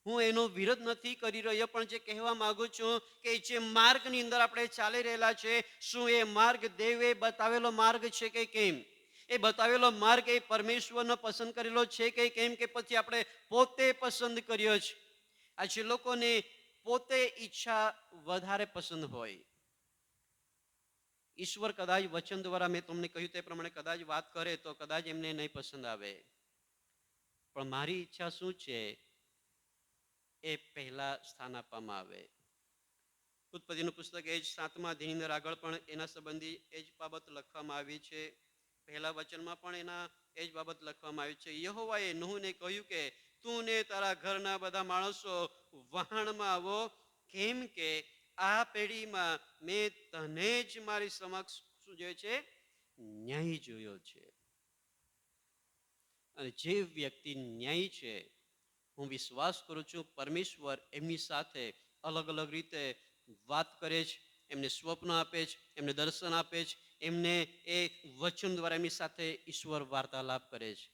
S1: હું એનો વિરોધ નથી કરી રહ્યો, પણ જે કહેવા માંગુ છું કે જે માર્ગની અંદર આપણે ચાલી રહેલા છે, શું એ માર્ગ દેવે બતાવેલો માર્ગ છે કે કેમ? એ બતાવેલો માર્ગ એ પરમેશ્વરનો પસંદ કરેલો છે કે કેમ, કે પછી આપણે પોતે પસંદ કર્યો છે? આજે લોકોને પોતે ઈચ્છા વધારે પસંદ હોય. ઈશ્વર કદાચ વચન દ્વારા મેં તમને કહ્યું તે પ્રમાણે કદાચ વાત કરે તો કદાચ એમને નહીં પસંદ આવે, પણ મારી ઈચ્છા શું છે એ પહેલા સ્થાન આપવામાં આવે. ઉત્પત્તિનું પુસ્તક એ જ 7મા અધ્યાયની અંદર આગળ પણ એના સંબંધી એ જ બાબત લખવામાં આવી છે. પહેલા વચનમાં પણ એના એ જ બાબત લખવામાં આવી છે. યહોવાએ નૂહને કહ્યું કે તું ને તારા ઘરના બધા માણસો વહાણમાં આવો, કેમ કે આ પેઢીમાં મેં તને જ મારી સમક્ષ શું જોયો છે? ન્યાય જોયો છે. અને જે વ્યક્તિ ન્યાય છે, હું વિશ્વાસ કરું છું પરમેશ્વર એમની સાથે અલગ અલગ રીતે વાત કરે છે, એમને સ્વપ્ન આપે છે, એમને દર્શન આપે છે, એમને એ વચન દ્વારા એમની સાથે ઈશ્વર વાર્તાલાપ કરે છે.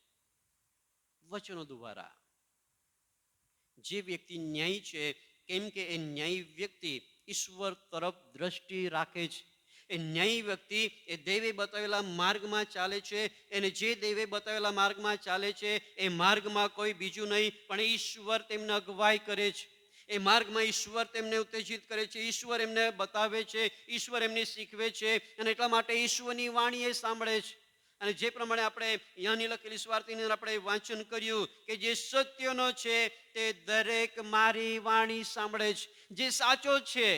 S1: વચનો દ્વારા જે વ્યક્તિ ન્યાયી છે, કેમ કે એ ન્યાયી વ્યક્તિ ઈશ્વર તરફ દ્રષ્ટિ રાખે છે. એ ન્યાયી વ્યક્તિ એ દેવે બતાવેલા માર્ગમાં ચાલે છે, અને જે દેવે બતાવેલા માર્ગમાં ચાલે છે એ માર્ગમાં કોઈ બીજું નહીં પણ ઈશ્વર તેમને અગવાઈ કરે છે. એ માર્ગમાં ઈશ્વર તેમને ઉત્તેજિત કરે છે, ઈશ્વર એમને બતાવે છે, ઈશ્વર એમને શીખવે છે, અને એટલા માટે ઈશ્વરની વાણી એ સાંભળે છે. અને જે પ્રમાણે આપણે યાની લખેલી સ્વાર્થની અંદર આપણે વાંચન કર્યું કે જે સત્યનો છે તે દરેક મારી વાણી સાંભળે છે. જે સાચો છે,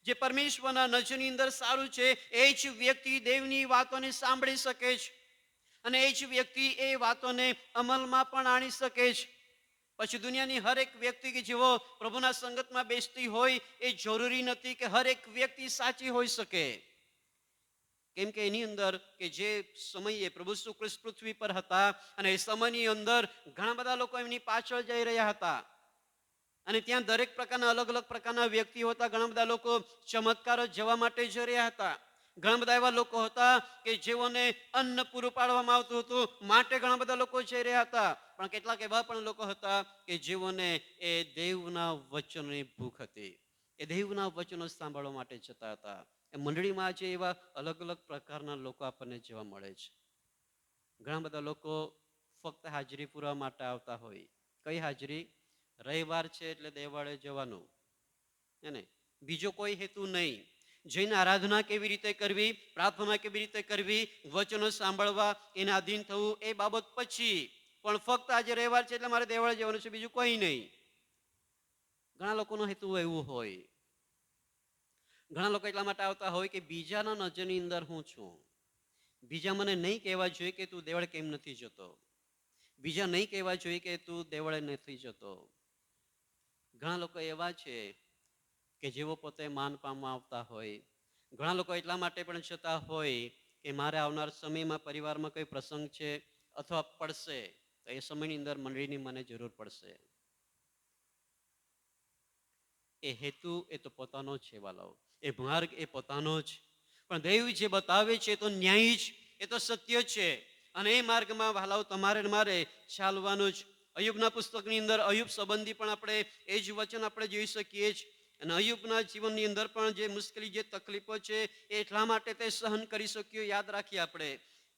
S1: જે પરમેશ્વરના નજરની અંદર સારું છે, એ જ વ્યક્તિ દેવની વાતોને સાંભળી શકે છે, અને એ જ વ્યક્તિ એ વાતોને અમલમાં પણ આણી શકે છે. પછી દુનિયાની હરેક વ્યક્તિ કે જેવો પ્રભુના સંગતમાં બેસતી હોય એ જરૂરી નથી કે હરેક વ્યક્તિ સાચી હોઈ શકે. કેમ કે એની અંદર કે જે સમયે પ્રભુ ઈસુ ખ્રિસ્ત પૃથ્વી પર હતા, અને એ સમયની અંદર ઘણા બધા લોકો એમની પાછળ જઈ રહ્યા હતા, અને ત્યાં દરેક પ્રકારના અલગ અલગ પ્રકારના વ્યક્તિઓ હતા. ઘણા બધા લોકો ચમત્કારો જવા માટે જઈ રહ્યા હતા. ઘણા બધા એવા લોકો હતા કે જેઓને અન્ન પૂરું પાડવામાં આવતું હતું, માટે ઘણા બધા લોકો જઈ રહ્યા હતા. પણ કેટલાક એવા પણ લોકો હતા કે જેઓને એ દેવના વચનની ભૂખ હતી, એ દેવના વચનો સાંભળવા માટે જતા હતા. એ મંડળીમાં આજે એવા અલગ અલગ પ્રકારના લોકો આપણને જોવા મળે છે. ઘણા બધા લોકો ફક્ત હાજરી પૂરવા માટે આવતા હોય. કઈ હાજરી? રવિવાર છે એટલે દેવાળે જવાનું, એને બીજો કોઈ હેતુ નહીં. જઈને આરાધના કેવી રીતે કરવી, પ્રાર્થના કેવી રીતે કરવી, વચનો સાંભળવા, એને આધીન થવું, એ બાબત પછી. પણ ફક્ત આજે રવિવાર છે એટલે મારે દેવાળે જવાનું છે, બીજું કોઈ નહીં. ઘણા લોકોનો હેતુ એવું હોય. ઘણા લોકો એટલા માટે આવતા હોય કે બીજાના નજરની અંદર હું છું, બીજા મને નહીં કહેવા જોઈએ કે તું દેવળે કેમ નથી જતો, બીજા નહીં કહેવા જોઈએ કે તું દેવળે નથી જતો. ઘણા લોકો એવા છે કે જેઓ પોતે માન પામવા આવતા હોય. ઘણા લોકો એટલા માટે પણ જતા હોય કે મારે આવનાર સમયમાં પરિવારમાં કોઈ પ્રસંગ છે અથવા પડશે તો એ સમયની અંદર મંડળીની મને જરૂર પડશે. એ હેતુ એ તો પોતાનો છે વાલાઓ, એ માર્ગ એ પોતાનો જ. પણ દેવ જે બતાવે છે તો ન્યાયી જ, એ તો સત્ય છે, અને એ માર્ગમાં વાલાઓ તમારે મારે ચાલવાનું જ. અયુબના પુસ્તકની અંદર અયુબ સંબંધી પણ આપણે એ જ વચન આપણે જોઈ શકીએ છીએ. અને અયુબના જીવનની અંદર પણ જે મુશ્કેલી, જે તકલીફો છે એ એટલા માટે તે સહન કરી શક્યો. યાદ રાખીએ આપણે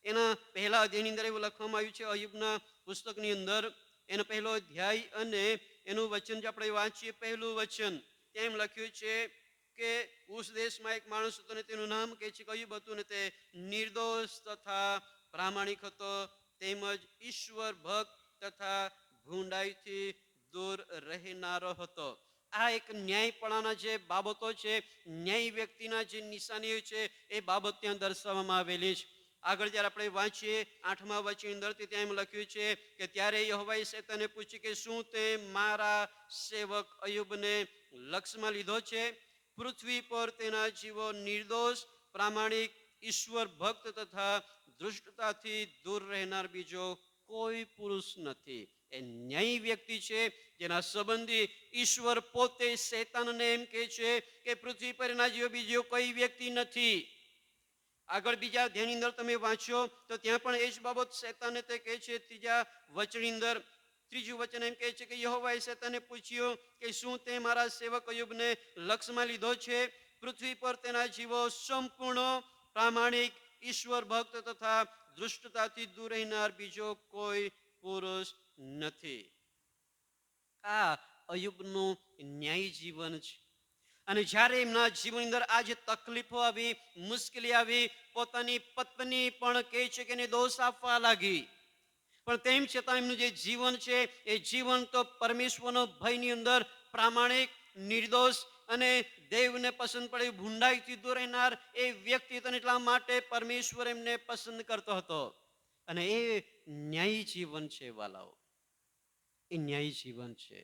S1: એના પહેલા અધ્યાયની અંદર એવું લખવામાં આવ્યું છે, અયુબના પુસ્તકની અંદર એનો પહેલો અધ્યાય અને એનું વચન જે આપણે વાંચીએ, પહેલું વચન, તેમ લખ્યું છે કે ઉસ દેશમાં એક માણસ હતો, ને તેનું નામ કહે છે કે અયુબ હતું, ને તે નિર્દોષ તથા પ્રામાણિક હતો, તેમજ ઈશ્વર ભક્ત તથા ભૂંડાઈથી દૂર રહેનારો હતો. આ એક ન્યાયપણાના જે બાબતો છે, ન્યાય વ્યક્તિના જે નિશાનીઓ છે, એ બાબત ત્યાં દર્શાવવામાં આવેલી છે. આગળ જ્યારે આપણે વાંચીએ 8મા વચનની અંદર ત્યાં એમ લખ્યું છે કે ત્યારે યહોવાએ શેતાનને પૂછ્યું કે શું તે મારા સેવક અયુબને લક્ષ્યમાં લીધો છે? પૃથ્વી પર તેના જીવો નિર્દોષ, પ્રામાણિક, ઈશ્વર ભક્ત તથા દુષ્ટતાથી દૂર રહેનાર બીજો કોઈ પુરુષ નથી. એ ન્યાયી વ્યક્તિ છે, જેના સંબંધી ઈશ્વર પોતે શેતાનને એમ કહે છે કે પૃથ્વી પર એના જેવો બીજો કોઈ વ્યક્તિ નથી. આગળ બીજા અધ્યાયની અંદર તમે વાંચો તો ત્યાં પણ એ જ બાબત શેતાને તે કહે છે. ત્રીજા વચનની અંદર ત્રીજું વચન એમ કહે છે કે યહોવાએ શેતાનને પૂછ્યું કે શું તે મારા સેવક અયુબને લક્ષ્યમાં લીધો છે? પૃથ્વી પર તેના જીવો સંપૂર્ણ, પ્રામાણિક, ઈશ્વર ભક્ત તથા દુષ્ટતાથી દૂર રહેનાર બીજો કોઈ પુરુષ નથી. આ અયુબનું ન્યાયી જીવન છે. અને જ્યારે એમના જીવનની અંદર આ જે તકલીફો આવી, મુશ્કેલી આવી, પોતાની પત્ની પણ કહે છે કે એને દોષ આપવા લાગી, પણ તેમ છતાં એમનું જે જીવન છે એ જીવન તો પરમેશ્વરનો ભયની અંદર પ્રામાણિક, નિર્દોષ અને દેવને પસંદ પડે ભૂંડાઈથી દૂર રહેનાર એ વ્યક્તિ હતો. એટલા માટે પરમેશ્વર એમને પસંદ કરતો હતો. અને એ ન્યાયી જીવન છે વાલાઓ, એ ન્યાયી જીવન છે.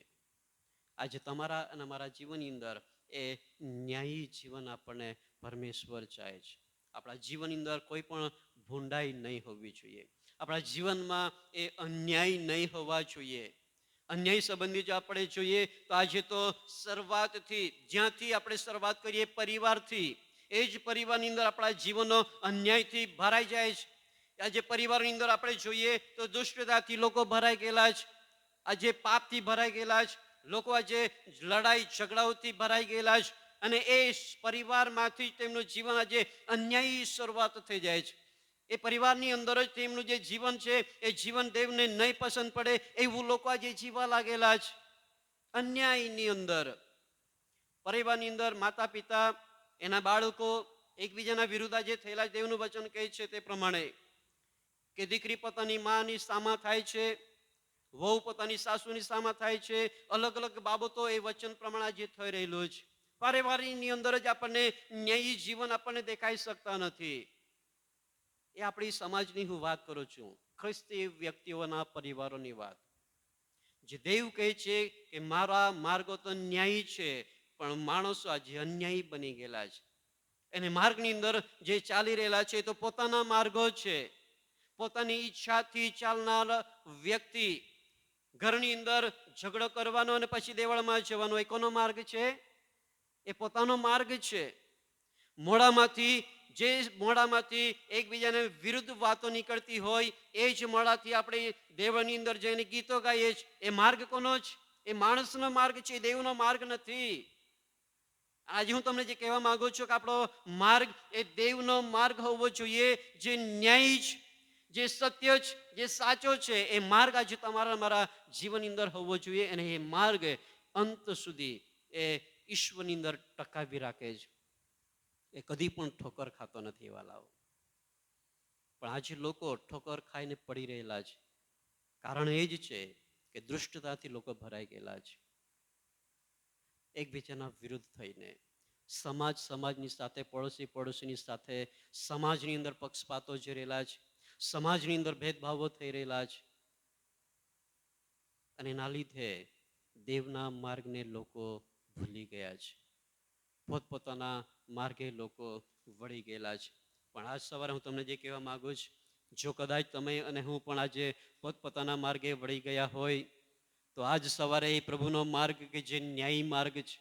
S1: આજે તમારા અને અમારા જીવનની અંદર એ ન્યાયી જીવન આપણને પરમેશ્વર ચાહે છે. આપણા જીવનની અંદર કોઈ પણ ભૂંડાઈ નહીં હોવી જોઈએ. આપણા જીવનમાં એ અન્યાય નહીં હોવા જોઈએ. અન્યાય સંબંધી જો આપણે જોઈએ તો આજે તો શરૂઆતથી જ્યાંથી આપણે શરૂઆત કરીએ પરિવારથી, એ જ પરિવારની અંદર આપણા જીવનો અન્યાયથી ભરાઈ જાય છે. આજે પરિવારની અંદર આપણે જોઈએ તો દુષ્ટતાથી લોકો ભરાઈ ગયેલા છે, આજે પાપથી ભરાઈ ગયેલા છે, લોકો આજે લડાઈ ઝઘડાઓથી ભરાઈ ગયેલા છે. અને એ પરિવારમાંથી તેમનું જીવન આજે અન્યાયી શરૂઆત થઈ જાય છે. એ પરિવારની અંદર જ તેમનું જે જીવન છે એ જીવન દેવને નહીં પસંદ પડે એવું લોકો આજે જીવવા લાગેલા છે. અન્યાયની અંદર પરિવારની અંદર માતા પિતા, એના બાળકો એકબીજાના વિરુદ્ધ આજે થયેલા દેવનું વચન કહે છે તે પ્રમાણે કે દીકરી પોતાની માની સામા થાય છે, વહુ પોતાની સાસુની સામા થાય છે. અલગ અલગ બાબતો એ વચન પ્રમાણે આજે થઈ રહેલું છે. પરિવારની અંદર જ આપણને ન્યાયી જીવન આપણને દેખાઈ શકતા નથી. એ આપણી સમાજની હું વાત કરું છું, ખ્રિસ્તી વ્યક્તિઓના પરિવારોની વાત. જે દેવ કહે છે કે મારા માર્ગો તો ન્યાયી છે, પણ માણસો આજે અન્યાયી બની ગયેલા છે. એને માર્ગની અંદર જે ચાલી રહેલા છે તો પોતાના માર્ગો છે. પોતાની ઈચ્છાથી ચાલનાર વ્યક્તિ ઘરની અંદર ઝઘડો કરવાનો અને પછી દેવળમાં જવાનો એ કોનો માર્ગ છે? એ પોતાનો માર્ગ છે. મોઢામાંથી એકબીજાને વિરુદ્ધ વાતો નીકળતી હોય, એ જ મોઢાથી આપણે દેવળની અંદર જઈને ગીતો ગાઈએ છીએ. એ માર્ગ કોનો છે? એ માણસનો માર્ગ છે, દેવનો માર્ગ નથી. આજે હું તમને જે કહેવા માંગુ છું કે આપણો માર્ગ એ દેવનો માર્ગ હોવો જોઈએ, જે ન્યાય છે, જે સત્ય છે, જે સાચો છે. એ માર્ગ આજે તમારા મારા જીવનની અંદર હોવો જોઈએ. અને એ માર્ગ અંત સુધી એ ઈશ્વરની અંદર ટકાવી રાખે છે. એ કદી પણ ઠોકર ખાતો નથી વાલાઓ. પણ આજે લોકો ઠોકર ખાઈને પડી રહેલા છે. કારણ એ જ છે કે દુષ્ટતાથી લોકો ભરાઈ ગયેલા છે. એકબીજાના વિરુદ્ધ થઈને સમાજની સાથે, પડોશીની સાથે સમાજની અંદર પક્ષપાતો જઈ રહેલા છે, સમાજની અંદર ભેદભાવો થઈ રહેલા છે. અને એના લીધે દેવના માર્ગને લોકો ભૂલી ગયા છે, પોતપોતાના માર્ગે લોકો વળી ગયેલા છે. પણ આજ સવારે હું તમને જે કહેવા માંગુ છું, જો કદાચ તમે અને હું પણ આજે પોતપોતાના માર્ગે વળી ગયા હોય તો આજ સવારે એ પ્રભુનો માર્ગ કે જે ન્યાયી માર્ગ છે,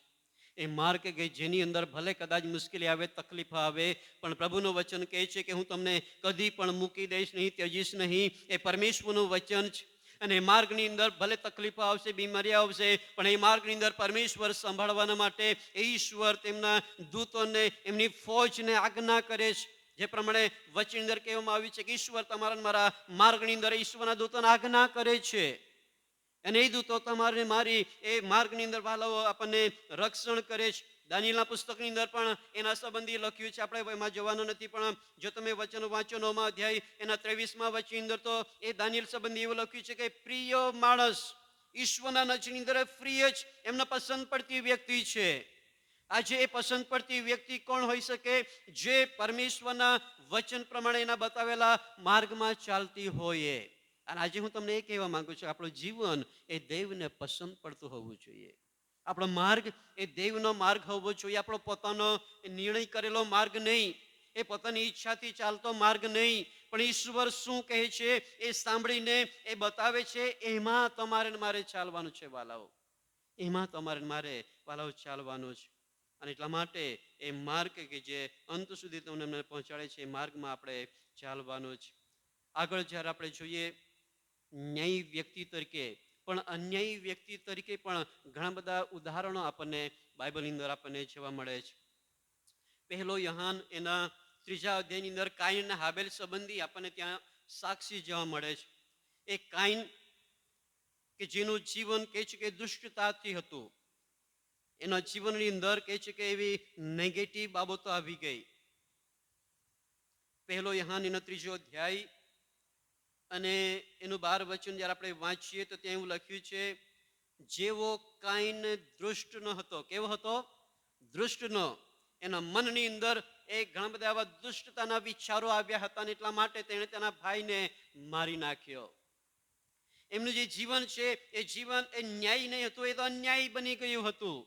S1: એ માર્ગ કે જેની અંદર ભલે કદાચ મુશ્કેલી આવે, તકલીફ આવે, પણ પ્રભુનું વચન કહે છે કે હું તમને કદી પણ મૂકી દઈશ નહીં, ત્યજીશ નહીં. એ પરમેશ્વરનું વચન છે. અને માર્ગની અંદર ભલે તકલીફો આવશે, બીમારી આવશે, પણ એ માર્ગની અંદર પરમેશ્વર સંભાળવાના માટે ઈશ્વર તેમના દૂતોને, એમની ફોજને આજ્ઞા કરે છે. જે પ્રમાણે વચનની અંદર કહેવામાં આવ્યું છે કે ઈશ્વર તમારા મારા માર્ગની અંદર ઈશ્વરના દૂતોને આજ્ઞા કરે છે. અને એ દૂતો તમારે મારી એ માર્ગની અંદર વાલાઓ આપણને રક્ષણ કરે છે. દાનિયેલના પુસ્તકની અંદર પણ એના સંબંધી લખ્યું છે. આપણે એમાં જવાનું નથી, પણ જો તમે વચન વાંચો 9મા અધ્યાય એના 23મા વચનની અંદર તો એ દાનિયેલ સંબંધી એવું લખ્યું છે કે પ્રિય માણસ, ઈશ્વરના નજરની અંદર ફ્રી જ એમને પસંદ પડતી વ્યક્તિ છે. આજે એ પસંદ પડતી વ્યક્તિ કોણ હોઈ શકે? જે પરમેશ્વરના વચન પ્રમાણે એના બતાવેલા માર્ગમાં ચાલતી હોય. અને આજે હું તમને એ કહેવા માંગુ છું, આપણું જીવન એ દેવને પસંદ પડતું હોવું જોઈએ. આપણો માર્ગ એ દેવનો માર્ગ હોવો જોઈએ. આપણો પોતાનો નિર્ણય કરેલો માર્ગ નહીં, એ પોતાની ઈચ્છાથી ચાલતો માર્ગ નહીં, પણ ઈશ્વર શું કહે છે એ સાંભળીને એ બતાવે છે, એમાં તમારે મારે ચાલવાનું છે વાલાઓ. એમાં તમારે મારે વાલાઓ ચાલવાનું છે. અને એટલા માટે એ માર્ગ કે જે અંત સુધી તમને પહોંચાડે છે, એ માર્ગમાં આપણે ચાલવાનું છે. આગળ જ્યારે આપણે જોઈએ ન્યાયી વ્યક્તિ તરીકે પણ અન્યાયી વ્યક્તિ તરીકે પણ ઘણા બધા ઉદાહરણો આપણને બાઇબલની અંદર આપણને જોવા મળે છે. પહેલો યોહાન એના 3 અધ્યાયની અંદર કાઈન અને હાબેલ સંબંધી આપણને ત્યાં સાક્ષી જોવા મળે છે. એ કાઈન કે જેનું જીવન કહે છે કે દુષ્ટતાથી હતું, એના જીવનની અંદર કહે છે કે એવી નેગેટિવ બાબતો આવી ગઈ. પહેલો યોહાન એનો 3 અધ્યાય અને એનું 12 વચન જ્યારે આપણે વાંચીએ તો ત્યાં એવું લખ્યું છે, જેવો કાઈન દૃષ્ટ ન હતો. કેવો હતો? દૃષ્ટ ન. એના મનની અંદર એ ઘણા બધા આવા દુષ્ટતાના વિચારો આવ્યા હતા અને એટલા માટે તેણે તેના ભાઈને મારી નાખ્યો. એમનું જે જીવન છે એ જીવન એ ન્યાય નહીં હતું, એ તો અન્યાયી બની ગયું હતું.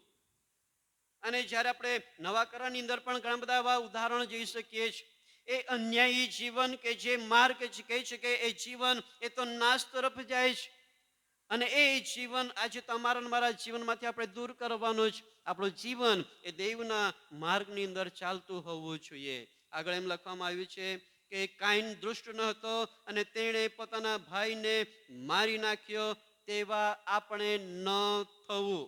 S1: અને જ્યારે આપણે નવા કરારની અંદર પણ ઘણા બધા આવા ઉદાહરણો જોઈ શકીએ છીએ. એ અન્યાયી જીવન કે જે માર્ગ કહે છે કે એ જીવન એ તો નાશ તરફ જાય છે. અને એ જીવન આજે તમારા મારા જીવનમાંથી આપણે દૂર કરવાનું છે. આપણું જીવન એ દેવના માર્ગની અંદર ચાલતું હોવું જોઈએ. આગળ એમ લખવામાં આવ્યું છે કે કાઈન દુષ્ટ ન હતો અને તેણે પોતાના ભાઈને મારી નાખ્યો, તેવા આપણે ન થવું.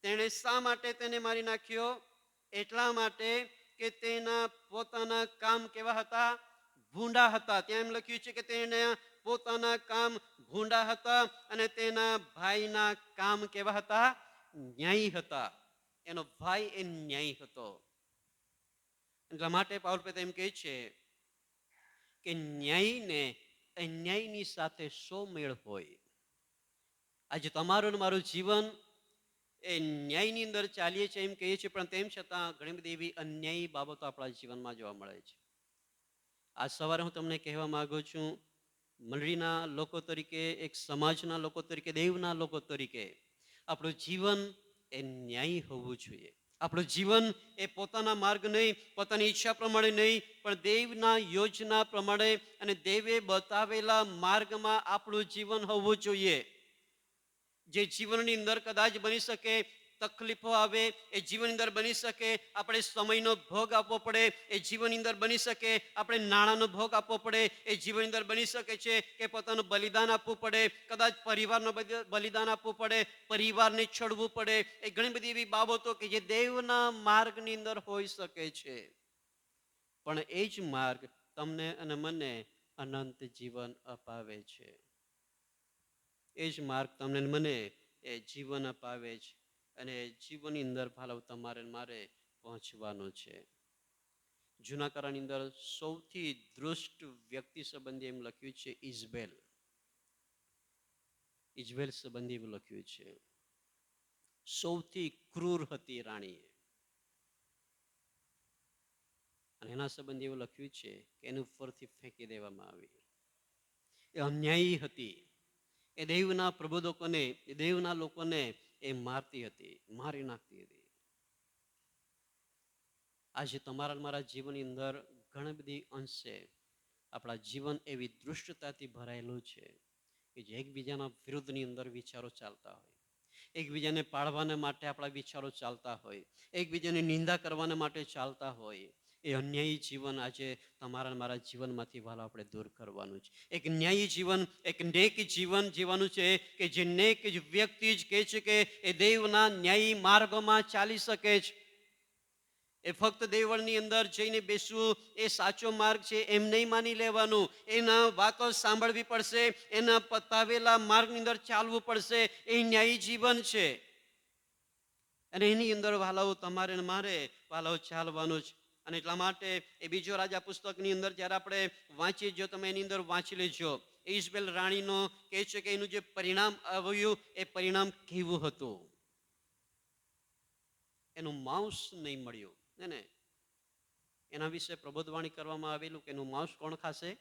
S1: તેણે શા માટે તેને મારી નાખ્યો? એટલા માટે કે તેના પોતાના કામ કેવા હતા? ભૂંડા હતા. ત્યાં એમ લખ્યું છે કે તેને પોતાના કામ ભૂંડા હતા અને તેના ભાઈના કામ કેવા હતા? ન્યાયી હતા. એનો ભાઈ એ ન્યાયી હતો. એટલા માટે પાઉલ એમ કહે છે કે ન્યાયને અન્યાયની સાથે શો મેળ હોય? આજે તમારું ને મારું જીવન એ ન્યાયની અંદર ચાલીએ છીએ એમ કહીએ છીએ, પણ તેમ છતાં ઘણી બધી એવી અન્યાયી બાબતો આપણા જીવનમાં જોવા મળે છે. આજ સવારે હું તમને કહેવા માંગુ છું, મંડળીના લોકો તરીકે, એક સમાજના લોકો તરીકે, દેવના લોકો તરીકે આપણું જીવન એ ન્યાયી હોવું જોઈએ. આપણું જીવન એ પોતાના માર્ગ નહીં, પોતાની ઈચ્છા પ્રમાણે નહીં, પણ દેવના યોજના પ્રમાણે અને દેવે બતાવેલા માર્ગમાં આપણું જીવન હોવું જોઈએ. જે જીવનની અંદર કદાચ બની શકે તકલીફો આવે, એ જીવનની અંદર બની શકે આપણે સમયનો ભોગ આપવો પડે, એ જીવનની અંદર બની શકે આપણે નાણાંનો ભોગ આપવો પડે, એ જીવનની અંદર બની શકે છે કે પોતાનું બલિદાન આપવું પડે, કદાચ પરિવારનું બલિદાન આપવું પડે, પરિવારને છોડવું પડે. એ ઘણી બધી એવી બાબતો કે જે દેવના માર્ગની અંદર હોઈ શકે છે. પણ એ જ માર્ગ તમને અને મને અનંત જીવન અપાવે છે. એ જ માર્ગ તમને મને એ જીવન અપાવે છે અને જીવનની અંદર ભાલવ તમારે મારે પહોંચવાનું છે. જૂના કરારની અંદર સૌથી દુષ્ટ વ્યક્તિ સંબંધી એમ લખ્યું છે ઇઝબેલ. ઇઝબેલ સંબંધી એવું લખ્યું છે. સૌથી ક્રૂર હતી રાણી. અને એના સંબંધી એવું લખ્યું છે કે એની ઉપરથી ફેંકી દેવામાં આવી. એ અન્યાયી હતી. એ દેવના પ્રબોધકોને, એ દેવના લોકોને એ મારતી હતી, મારી નાખતી હતી. આજે તમારા મારા જીવનની અંદર ઘણી બધી અંશે આપણા જીવન એવી દૃષ્ટતાથી ભરાયેલું છે કે જે એકબીજાના વિરુદ્ધની અંદર વિચારો ચાલતા હોય, એકબીજાને પાડવાને માટે આપણા વિચારો ચાલતા હોય, એકબીજાની નિંદા કરવાને માટે ચાલતા હોય. એ અન્યાયી જીવન આજે તમારા મારા જીવનમાંથી વાલા આપણે દૂર કરવાનું છે. એક ન્યાયી જીવન, એક નેક જીવન જીવવાનું છે કે જે નેક વ્યક્તિ જ કહે છે કે એ દેવના ન્યાયી માર્ગમાં ચાલી શકે છે. એ ફક્ત દેવળની અંદર જઈને બેસવું એ સાચો માર્ગ છે એમ નહીં માની લેવાનું. એના વાતો સાંભળવી પડશે, એના બતાવેલા માર્ગની અંદર ચાલવું પડશે. એ ન્યાયી જીવન છે અને એની અંદર વાલાઓ તમારે મારે વાલાઓ ચાલવાનું છે. અને એટલા માટે એ બીજો રાજા પુસ્તકની અંદર જ્યારે આપણે વાંચીએ, જો તમે એની અંદર વાંચી લેજો, ઇઝબેલ રાણીનો કહે છે કે એનું જે પરિણામ આવ્યું એ પરિણામ કેવું હતું? એનું માંસ નહીં મળ્યું ને એના વિશે પ્રબોધવાણી કરવામાં આવેલું કે એનું માંસ કોણ ખાશે?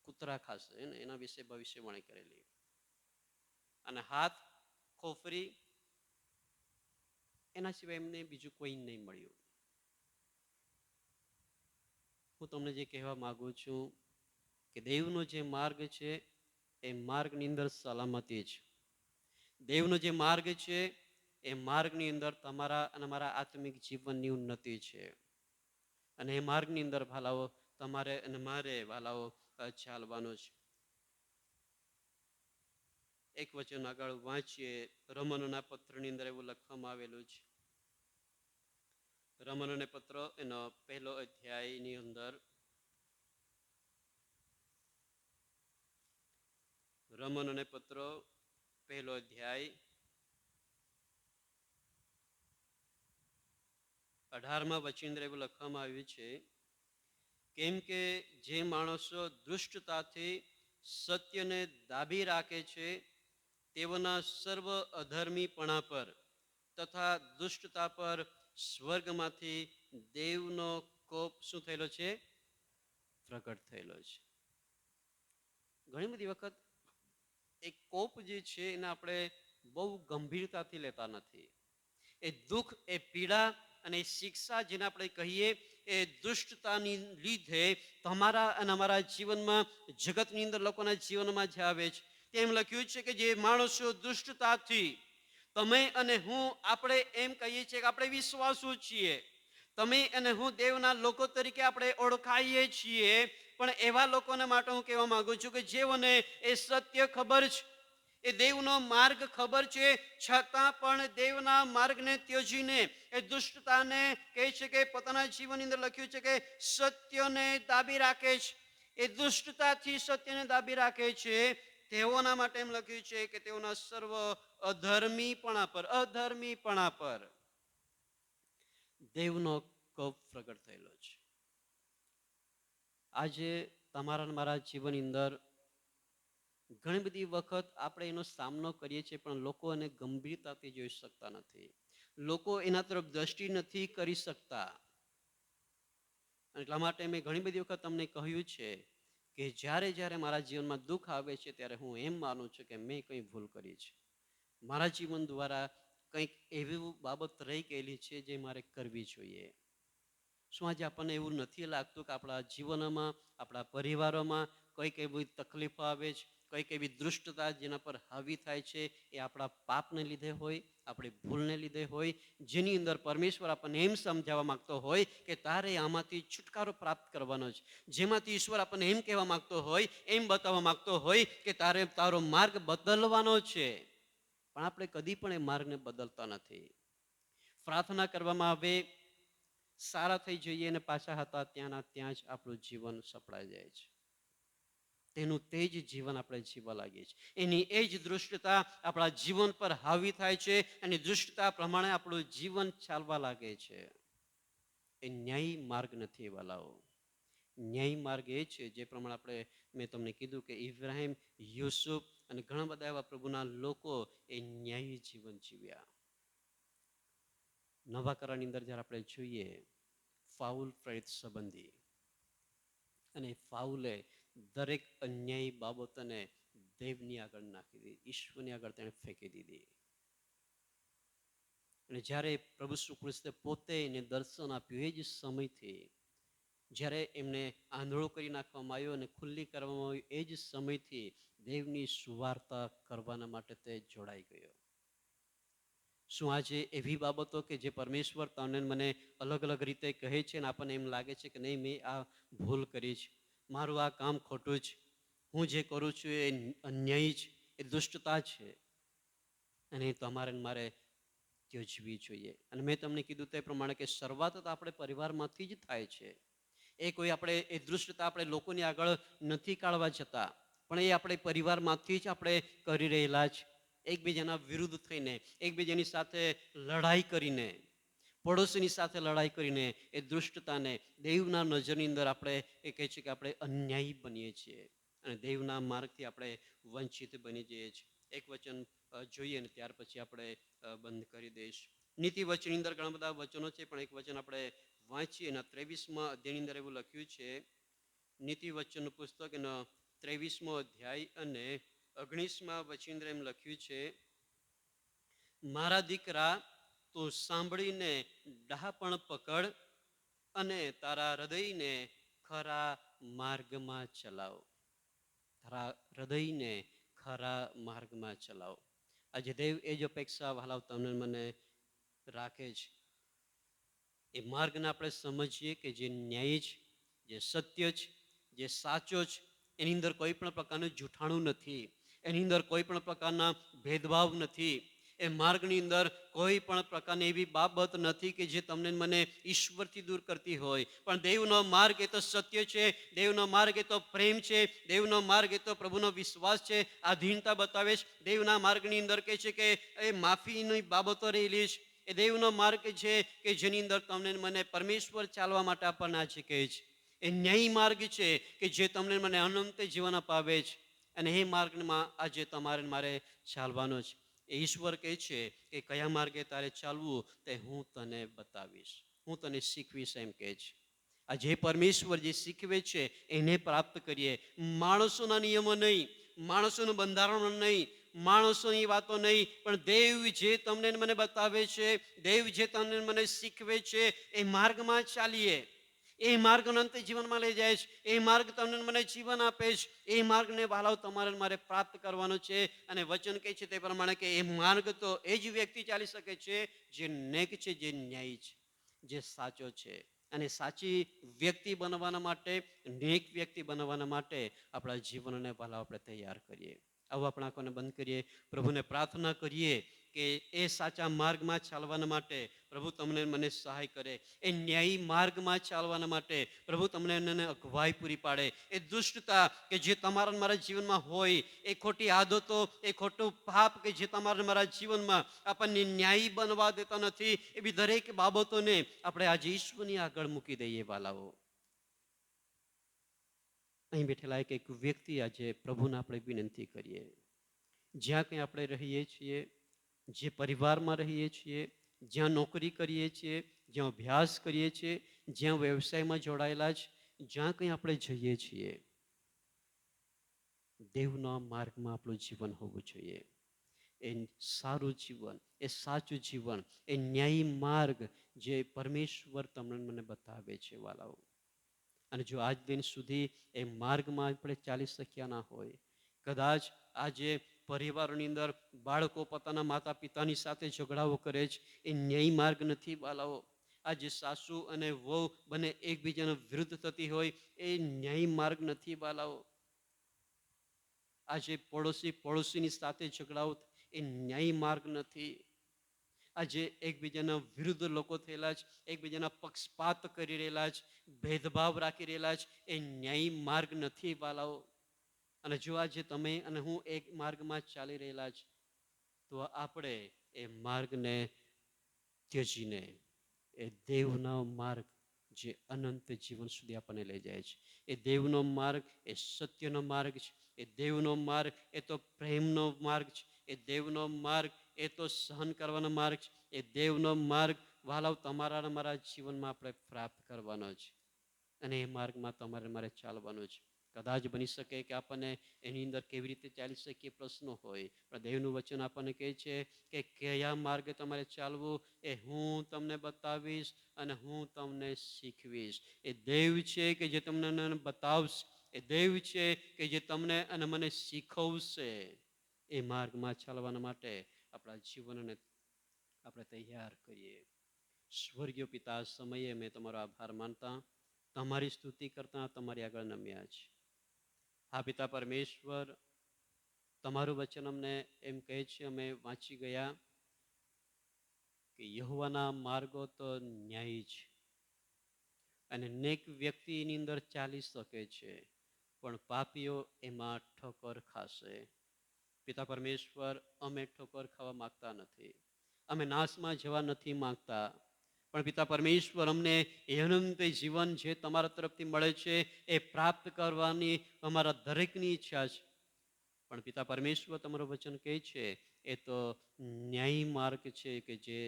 S1: કૂતરા ખાશે ને એના વિશે ભવિષ્યવાણી કરેલી. અને હાથ ખોફરી એના સિવાય એમને બીજું કોઈ નહીં મળ્યું. હું તમને જે કહેવા માંગુ છું કે દેવનો જે માર્ગ છે એ માર્ગની અંદર સલામતી છે. દેવનો જે માર્ગ છે એ માર્ગની અંદર તમારા અને મારા આત્મિક જીવનની ઉન્નતિ છે. અને એ માર્ગની અંદર ભાલાઓ તમારે અને મારે વાલાઓ ચાલવાનો છે. એક વચન આગળ વાંચીએ. રોમનોના પત્રની અંદર એવું લખવામાં આવેલું છે. રોમનોના પત્ર એનો 1 અધ્યાયની અંદર રોમનોના પત્ર 1 અધ્યાય 18મા વચન અંદર એવું લખવામાં આવ્યું છે, કેમ કે જે માણસો દુષ્ટતાથી સત્યને દાબી રાખે છે તેઓના સર્વ અધર્મીપણા પર તથા દુષ્ટતા પર સ્વર્ગમાંથી દેવનો કોપ શું થયેલો છે? પ્રગટ થયેલો છે. ઘણી બધી વખત એ કોપ જે છે એને આપણે બહુ ગંભીરતાથી લેતા નથી. એ દુઃખ, એ પીડા અને શિક્ષા જેને આપણે કહીએ એ દુષ્ટતાની લીધે તમારા અને અમારા જીવનમાં, જગતની અંદર લોકોના જીવનમાં જે આવે છે તેમ લખ્યું છે કે જે માણસો દુષ્ટતાથી, તમે અને હું આપણે એમ કહીએ છીએ કે આપણે વિશ્વાસુ છીએ, તમે અને હું દેવના લોકો તરીકે આપણે ઓળખાઈએ છીએ, પણ એવા લોકોને માટે હું કહેવા માંગુ છું કે જેઓને એ સત્ય ખબર છે, એ દેવનો માર્ગ ખબર છે, છતાં પણ દેવના માર્ગને ત્યજીને એ દુષ્ટતાને કહે છે કે પોતાના જીવનની અંદર લખ્યું છે કે સત્યને દાબી રાખે છે, એ દુષ્ટતાથી સત્યને દાબી રાખે છે, તેઓના માટે એમ લખ્યું છે કે તેઓના સર્વ અધર્મીપણા પર દેવનો કોપ પ્રગટ થયેલો છે. આજે તમારા મારા જીવનની અંદર ઘણી બધી વખત આપણે એનો સામનો કરીએ છીએ, પણ લોકો એને ગંભીરતાથી જોઈ શકતા નથી. લોકો એના તરફ દ્રષ્ટિ નથી કરી શકતા. એટલા માટે મેં ઘણી બધી વખત તમને કહ્યું છે કે જ્યારે જ્યારે મારા જીવનમાં દુઃખ આવે છે ત્યારે હું એમ માનું છું કે મેં કંઈ ભૂલ કરી છે. મારા જીવન દ્વારા કંઈક એવી બાબત રહી ગયેલી છે જે મારે કરવી જોઈએ. શું આજે આપણને એવું નથી લાગતું કે આપણા જીવનમાં, આપણા પરિવારોમાં કંઈક એવી તકલીફો આવે છે, કંઈક એવી દુષ્ટતા જેના પર હાવી થાય છે, એ આપણા પાપને લીધે હોય, આપણી ભૂલને લીધે હોય, જેની અંદર પરમેશ્વર આપણને એમ સમજાવવા માંગતો હોય કે તારે આમાંથી છુટકારો પ્રાપ્ત કરવાનો છે, જેમાંથી ઈશ્વર આપણને એમ કહેવા માંગતો હોય, એમ બતાવવા માંગતો હોય કે તારે તારો માર્ગ બદલવાનો છે, પણ આપણે કદી પણ એ માર્ગને બદલતા નથી. પ્રાર્થના કરવામાં આવે, સારા થઈ જઈએ અને પાછા હતા ત્યાંના ત્યાં જ આપણું જીવન સપડાઈ જાય છે. તેનું તે જ જીવન આપણે જીવવા લાગીએ છીએ. એની એ જ દૃષ્ટતા આપણા જીવન પર હાવી થાય છે અને દૃષ્ટતા પ્રમાણે આપણું જીવન ચાલવા લાગે છે. એ ન્યાયી માર્ગ નથી વાલાઓ. ન્યાયી માર્ગ એ છે જે પ્રમાણે મેં તમને કીધું કે ઇબ્રાહિમ, યુસુફ અને ઘણા બધા એવા પ્રભુના લોકો એ ન્યાયી જીવન જીવ્યા. નવા કરારની અંદર જ્યારે આપણે જોઈએ ફાઉલ પ્રેરિત સંબંધી, અને ફાઉલે દરેક અન્યાયી બાબતોને દેવની આગળ નાખી દીધી, ઈશ્વરની આગળ તેણે ફેંકી દીધી. અને જ્યારે પ્રભુ શ્રી કૃષ્ણે પોતે એને દર્શન આપ્યું એ જ સમયથી, જ્યારે એમને આંધળો કરી નાખવામાં આવ્યો અને ખુલ્લી કરવામાં આવ્યું એ જ સમયથી દેવની સુવાર્તા કરવાના માટે તે જોડાઈ ગયો. શું આજે એવી બાબતો કે જે પરમેશ્વર તમને મને અલગ અલગ રીતે કહે છે અને આપણને એમ લાગે છે કે નહીં, મેં આ ભૂલ કરી છે, મારું આ કામ ખોટું છે, હું જે કરું છું એ અન્યાયી છે, એ દુષ્ટતા છે, અને એ તમારે મારે ત્યજવી જોઈએ. અને મેં તમને કીધું તે પ્રમાણે કે શરૂઆત તો આપણે પરિવારમાંથી જ થાય છે. એ કોઈ આપણે એ દુષ્ટતા આપણે લોકોની આગળ નથી કાઢવા જતા, પણ એ આપણે પરિવારમાંથી જ આપણે કરી રહેલા છે. એકબીજાના વિરુદ્ધ થઈને, એકબીજાની સાથે લડાઈ કરીને, પડોશીની સાથે લડાઈ કરીને એ દુષ્ટતાને દેવના નજરની અંદર આપણે એ કહે છે કે આપણે અન્યાયી બનીએ છીએ. અને દેવના માર્ગથી આપણે વંચિત બની જઈએ છીએ. એક વચન જોઈએ ને ત્યાર પછી આપણે બંધ કરી દઈશ. નીતિ વચનની અંદર ઘણા બધા વચનો છે, પણ એક વચન આપણે વાંચીએ અને 23મા અધ્યાયની અંદર એવું લખ્યું છે, નીતિ વચનનું પુસ્તક એનો 23મો અધ્યાય અને 19મા વચન અંદર એમ લખ્યું છે, મારા દીકરા તું સાંભળીને ડહાપણ પકડ અને તારા હૃદયને ખરા માર્ગમાં ચલાવ. તારા હૃદયને ખરા માર્ગમાં ચલાવો. આજે દેવ એ જ અપેક્ષા વહાલાવ તમને મને રાખે છે. એ માર્ગને આપણે સમજીએ કે જે ન્યાય છે, જે સત્ય છે, જે સાચો છે, એની અંદર કોઈ પણ પ્રકારનું જૂઠાણું નથી, એની અંદર કોઈ પણ પ્રકારના ભેદભાવ નથી. એ માર્ગની અંદર કોઈ પણ પ્રકારની એવી બાબત નથી કે જે તમને મને ઈશ્વરથી દૂર કરતી હોય. પણ દેવનો માર્ગ એ તો સત્ય છે, દેવનો માર્ગ એ તો પ્રેમ છે, દેવનો માર્ગ એ તો પ્રભુનો વિશ્વાસ છે, આધીનતા બતાવે છે. દેવના માર્ગની અંદર કહે છે કે એ માફીની બાબતો રહેલી છે. એ દેવનો માર્ગ છે કે જેની અંદર તમને મને પરમેશ્વર ચાલવા માટે આપણને આજે કહે છે. એ ન્યાયી માર્ગ છે કે જે તમને મને અનંત જીવન અપાવે છે. અને એ માર્ગમાં આજે તમારે મારે ચાલવાનો છે. એ ઈશ્વર કહે છે કે કયા માર્ગે તારે ચાલવું તે હું તને બતાવીશ, હું તને શીખવીશ, એમ કહે છે. આ જે પરમેશ્વર જે શીખવે છે એને પ્રાપ્ત કરીએ. માણસોના નિયમો નહીં, માણસોનું બંધારણ નહીં, માણસોની વાતો નહીં, પણ દેવ જે તમને મને બતાવે છે, દેવ જે તમને મને શીખવે છે, એ માર્ગમાં ચાલીએ. એ માર્ગ અનંત જીવનમાં લઈ જાય છે. એ માર્ગ તમને મને જીવન આપે છે. એ માર્ગને વાલાવ તમારે મારે પ્રાપ્ત કરવાનો છે. અને વચન કહે છે તે પ્રમાણે કે એ માર્ગ તો એ જ વ્યક્તિ ચાલી શકે છે જે નેક છે, જે ન્યાયી છે, જે સાચો છે. અને સાચી વ્યક્તિ બનવાના માટે, નેક વ્યક્તિ બનવાના માટે આપણા જીવનને વાલાવ આપણે તૈયાર કરીએ. આવું આપણા આંખોને બંધ કરીએ, પ્રભુને પ્રાર્થના કરીએ કે એ સાચા માર્ગમાં ચાલવાના માટે પ્રભુ તમને મને સહાય કરે. એ ન્યાયી માર્ગમાં ચાલવાના માટે પ્રભુ તમને એને અગવાઈ પૂરી પાડે. એ દુષ્ટતા કે જે તમારા મારા જીવનમાં હોય, એ ખોટી આદતો, એ ખોટું પાપ કે જે તમારા મારા જીવનમાં આપણને ન્યાયી બનવા દેતા નથી, એવી દરેક બાબતોને આપણે આજે ઈશ્વરની આગળ મૂકી દઈએ વાલાઓ. અહીં બેઠેલા એક વ્યક્તિ આજે પ્રભુને આપણે વિનંતી કરીએ. જ્યાં કંઈ આપણે રહીએ છીએ, જે પરિવારમાં રહીએ છીએ, જ્યાં નોકરી કરીએ છીએ, જ્યાં અભ્યાસ કરીએ છીએ, જ્યાં વ્યવસાયમાં જોડાયેલા છે, જ્યાં કંઈ આપણે જઈએ છીએ, દેવના માર્ગમાં આપણું જીવન હોવું જોઈએ. એ સારું જીવન, એ સાચું જીવન, એ ન્યાયી માર્ગ જે પરમેશ્વર તમને મને બતાવે છે વાલાઓ. અને જો આજ દિન સુધી એ માર્ગમાં આપણે ચાલી શક્યા ના હોય, કદાચ આજે પરિવારોની અંદર બાળકો પોતાના માતા પિતાની સાથે ઝઘડાઓ કરે છે, એ ન્યાયી માર્ગ નથી બાલાઓ. આજે સાસુ અને વહુ બંને એકબીજાના વિરુદ્ધ થતી હોય, એ ન્યાયી માર્ગ નથી બાલાઓ. આજે પડોશીની સાથે ઝઘડાઓ, એ ન્યાયી માર્ગ નથી. આજે એકબીજાના વિરુદ્ધ લોકો થયેલા છે, એકબીજાના પક્ષપાત કરી રહેલા છે, ભેદભાવ રાખી રહેલા છે, એ ન્યાયી માર્ગ નથી બાલાઓ. અને જો આજે તમે અને હું એક માર્ગમાં ચાલી રહેલા છે, તો આપણે એ માર્ગને ત્યજીને એ દેવનો માર્ગ જે અનંત જીવન સુધી આપણને લઈ જાય છે, એ દેવનો માર્ગ એ સત્યનો માર્ગ છે. એ દેવનો માર્ગ એ તો પ્રેમનો માર્ગ છે. એ દેવનો માર્ગ એ તો સહન કરવાનો માર્ગ છે. એ દેવનો માર્ગ વાલાવ તમારા મારા જીવનમાં આપણે પ્રાપ્ત કરવાનો છે. અને એ માર્ગમાં તમારે મારે ચાલવાનું છે. કદાચ બની શકે કે આપણને એની અંદર કેવી રીતે ચાલી શકીએ પ્રશ્નો હોય, પણ દેવનું વચન આપણને કહે છે કે કયા માર્ગે તમારે ચાલવું એ હું તમને બતાવીશ અને હું તમને શીખવીશ. એ દેવ છે કે જે તમને બતાવશે, એ દેવ છે કે જે તમને અને મને શીખવશે. એ માર્ગમાં ચાલવાના માટે આપણા જીવનને આપણે તૈયાર કરીએ. સ્વર્ગીય પિતા, સમયે મેં તમારો આભાર માનતા તમારી સ્તુતિ કરતા તમારી આગળ નમ્યા છે. હા પિતા પરમેશ્વર, તમારું વચન અમને એમ કહે છે, અમે વાંચી ગયા કે યહોવાના માર્ગો તો ન્યાયી છે અને નેક વ્યક્તિની અંદર ચાલી શકે છે, પણ પાપીઓ એમાં ઠોકર ખાશે. પિતા પરમેશ્વર, અમે ઠોકર ખાવા માંગતા નથી, અમે નાશમાં જવા નથી માંગતા, પણ પિતા પરમેશ્વર અમને એ અનંત જીવન જે તમારા તરફથી મળે છે એ પ્રાપ્ત કરવાની અમારા દરેકની ઈચ્છા છે. પણ પિતા પરમેશ્વર તમારું વચન કહે છે એ તો ન્યાયી માર્ગ છે કે જે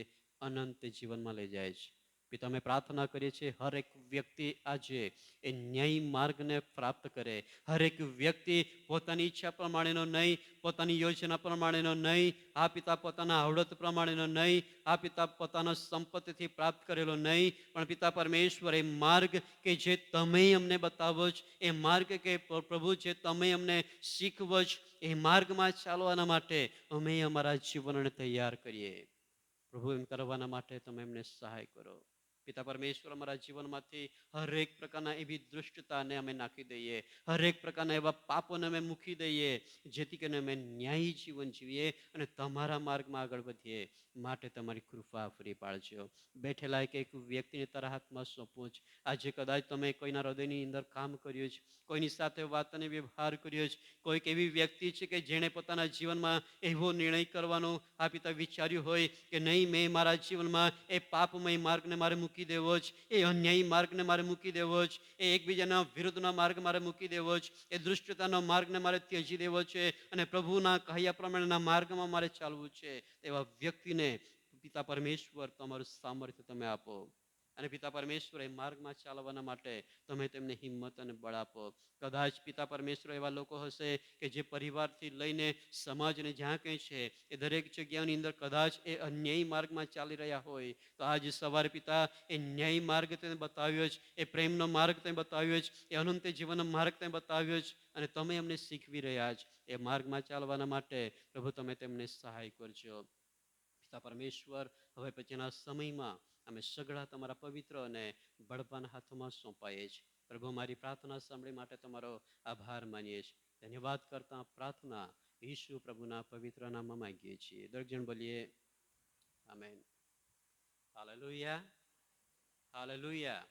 S1: અનંત જીવનમાં લઈ જાય છે. પિતા અમે પ્રાર્થના કરીએ છીએ હરેક વ્યક્તિ આજે એ ન્યાયી માર્ગને પ્રાપ્ત કરે. હરેક વ્યક્તિ પોતાની ઈચ્છા પ્રમાણેનો નહીં, પોતાની યોજના પ્રમાણેનો નહીં, આ પિતા પોતાના આવડત પ્રમાણેનો નહીં, આ પિતા પોતાના સંપત્તિથી પ્રાપ્ત કરેલો નહીં, પણ પિતા પરમેશ્વર એ માર્ગ કે જે તમે અમને બતાવો છો, એ માર્ગ કે પ્રભુ જે તમે અમને શીખવો છો, એ માર્ગમાં ચાલવાના માટે અમે અમારા જીવનને તૈયાર કરીએ. પ્રભુ એમ કરવાના માટે તમે એમને સહાય કરો. પિતા પરમેશ્વર અમારા જીવનમાંથી હરેક પ્રકારના એવી દુષ્ટતાને અમે નાખી દઈએ, હરેક પ્રકારના એવા પાપોને અમે મૂકી દઈએ, જેથી કરીને અમે ન્યાયી જીવન જીવીએ અને તમારા માર્ગમાં આગળ વધીએ. માટે તમારી કૃપા પૂરી પાડજો. બેઠેલા એક વ્યક્તિને તારા હાથમાં સોંપું છું. આજે કદાચ તમે કોઈના હૃદયની અંદર કામ કર્યું છે, કોઈની સાથે વાત અને વ્યવહાર કર્યો છે, કોઈક એવી વ્યક્તિ છે કે જેણે પોતાના જીવનમાં એવો નિર્ણય કરવાનો આ પિતા વિચાર્યું હોય કે નહીં, મેં મારા જીવનમાં એ પાપમય માર્ગને મારે મૂકી દેવો જ, એ અન્યાયી માર્ગને મારે મૂકી દેવો જ, એ એકબીજાના વિરુદ્ધનો માર્ગ મારે મૂકી દેવો જ, એ દુષ્ટતાનો માર્ગને મારે ત્યજી દેવો છે અને પ્રભુના કહ્યા પ્રમાણેના માર્ગમાં મારે ચાલવું છે. એવા વ્યક્તિને પિતા પરમેશ્વર તમારું સામર્થ્ય તમે આપો. અને પિતા પરમેશ્વર એ માર્ગમાં ચાલવાના માટે તમે તેમને હિંમત અને બળ આપો. કદાચ પિતા પરમેશ્વર એવા લોકો હશે કે જે પરિવારથી લઈને સમાજને જ્યાં કંઈ છે એ દરેક જગ્યાની અંદર કદાચ એ અન્યાયી માર્ગમાં ચાલી રહ્યા હોય, તો આજ સવારે પિતા એ ન્યાયી માર્ગ તેને બતાવ્યો છે, એ પ્રેમનો માર્ગ તેને બતાવ્યો છે, એ અનંત જીવનનો માર્ગ તેને બતાવ્યો છે અને તમે એમને શીખવી રહ્યા છો. એ માર્ગમાં ચાલવાના માટે પ્રભુ તમે તેમને સહાય કરજો. પિતા પરમેશ્વર હવે પછીના સમયમાં અમે સગળા તમારા પવિત્ર અને બળવાન હાથોમાં સોંપાઈએ છીએ. પ્રભુ મારી પ્રાર્થના સાંભળી માટે તમારો આભાર માનીએ છીએ. ધન્યવાદ કરતા પ્રાર્થના ઈસુ પ્રભુના પવિત્ર નામમાં માંગીએ છીએ. દરેક જણ બોલીએ આમેન. Hallelujah, hallelujah.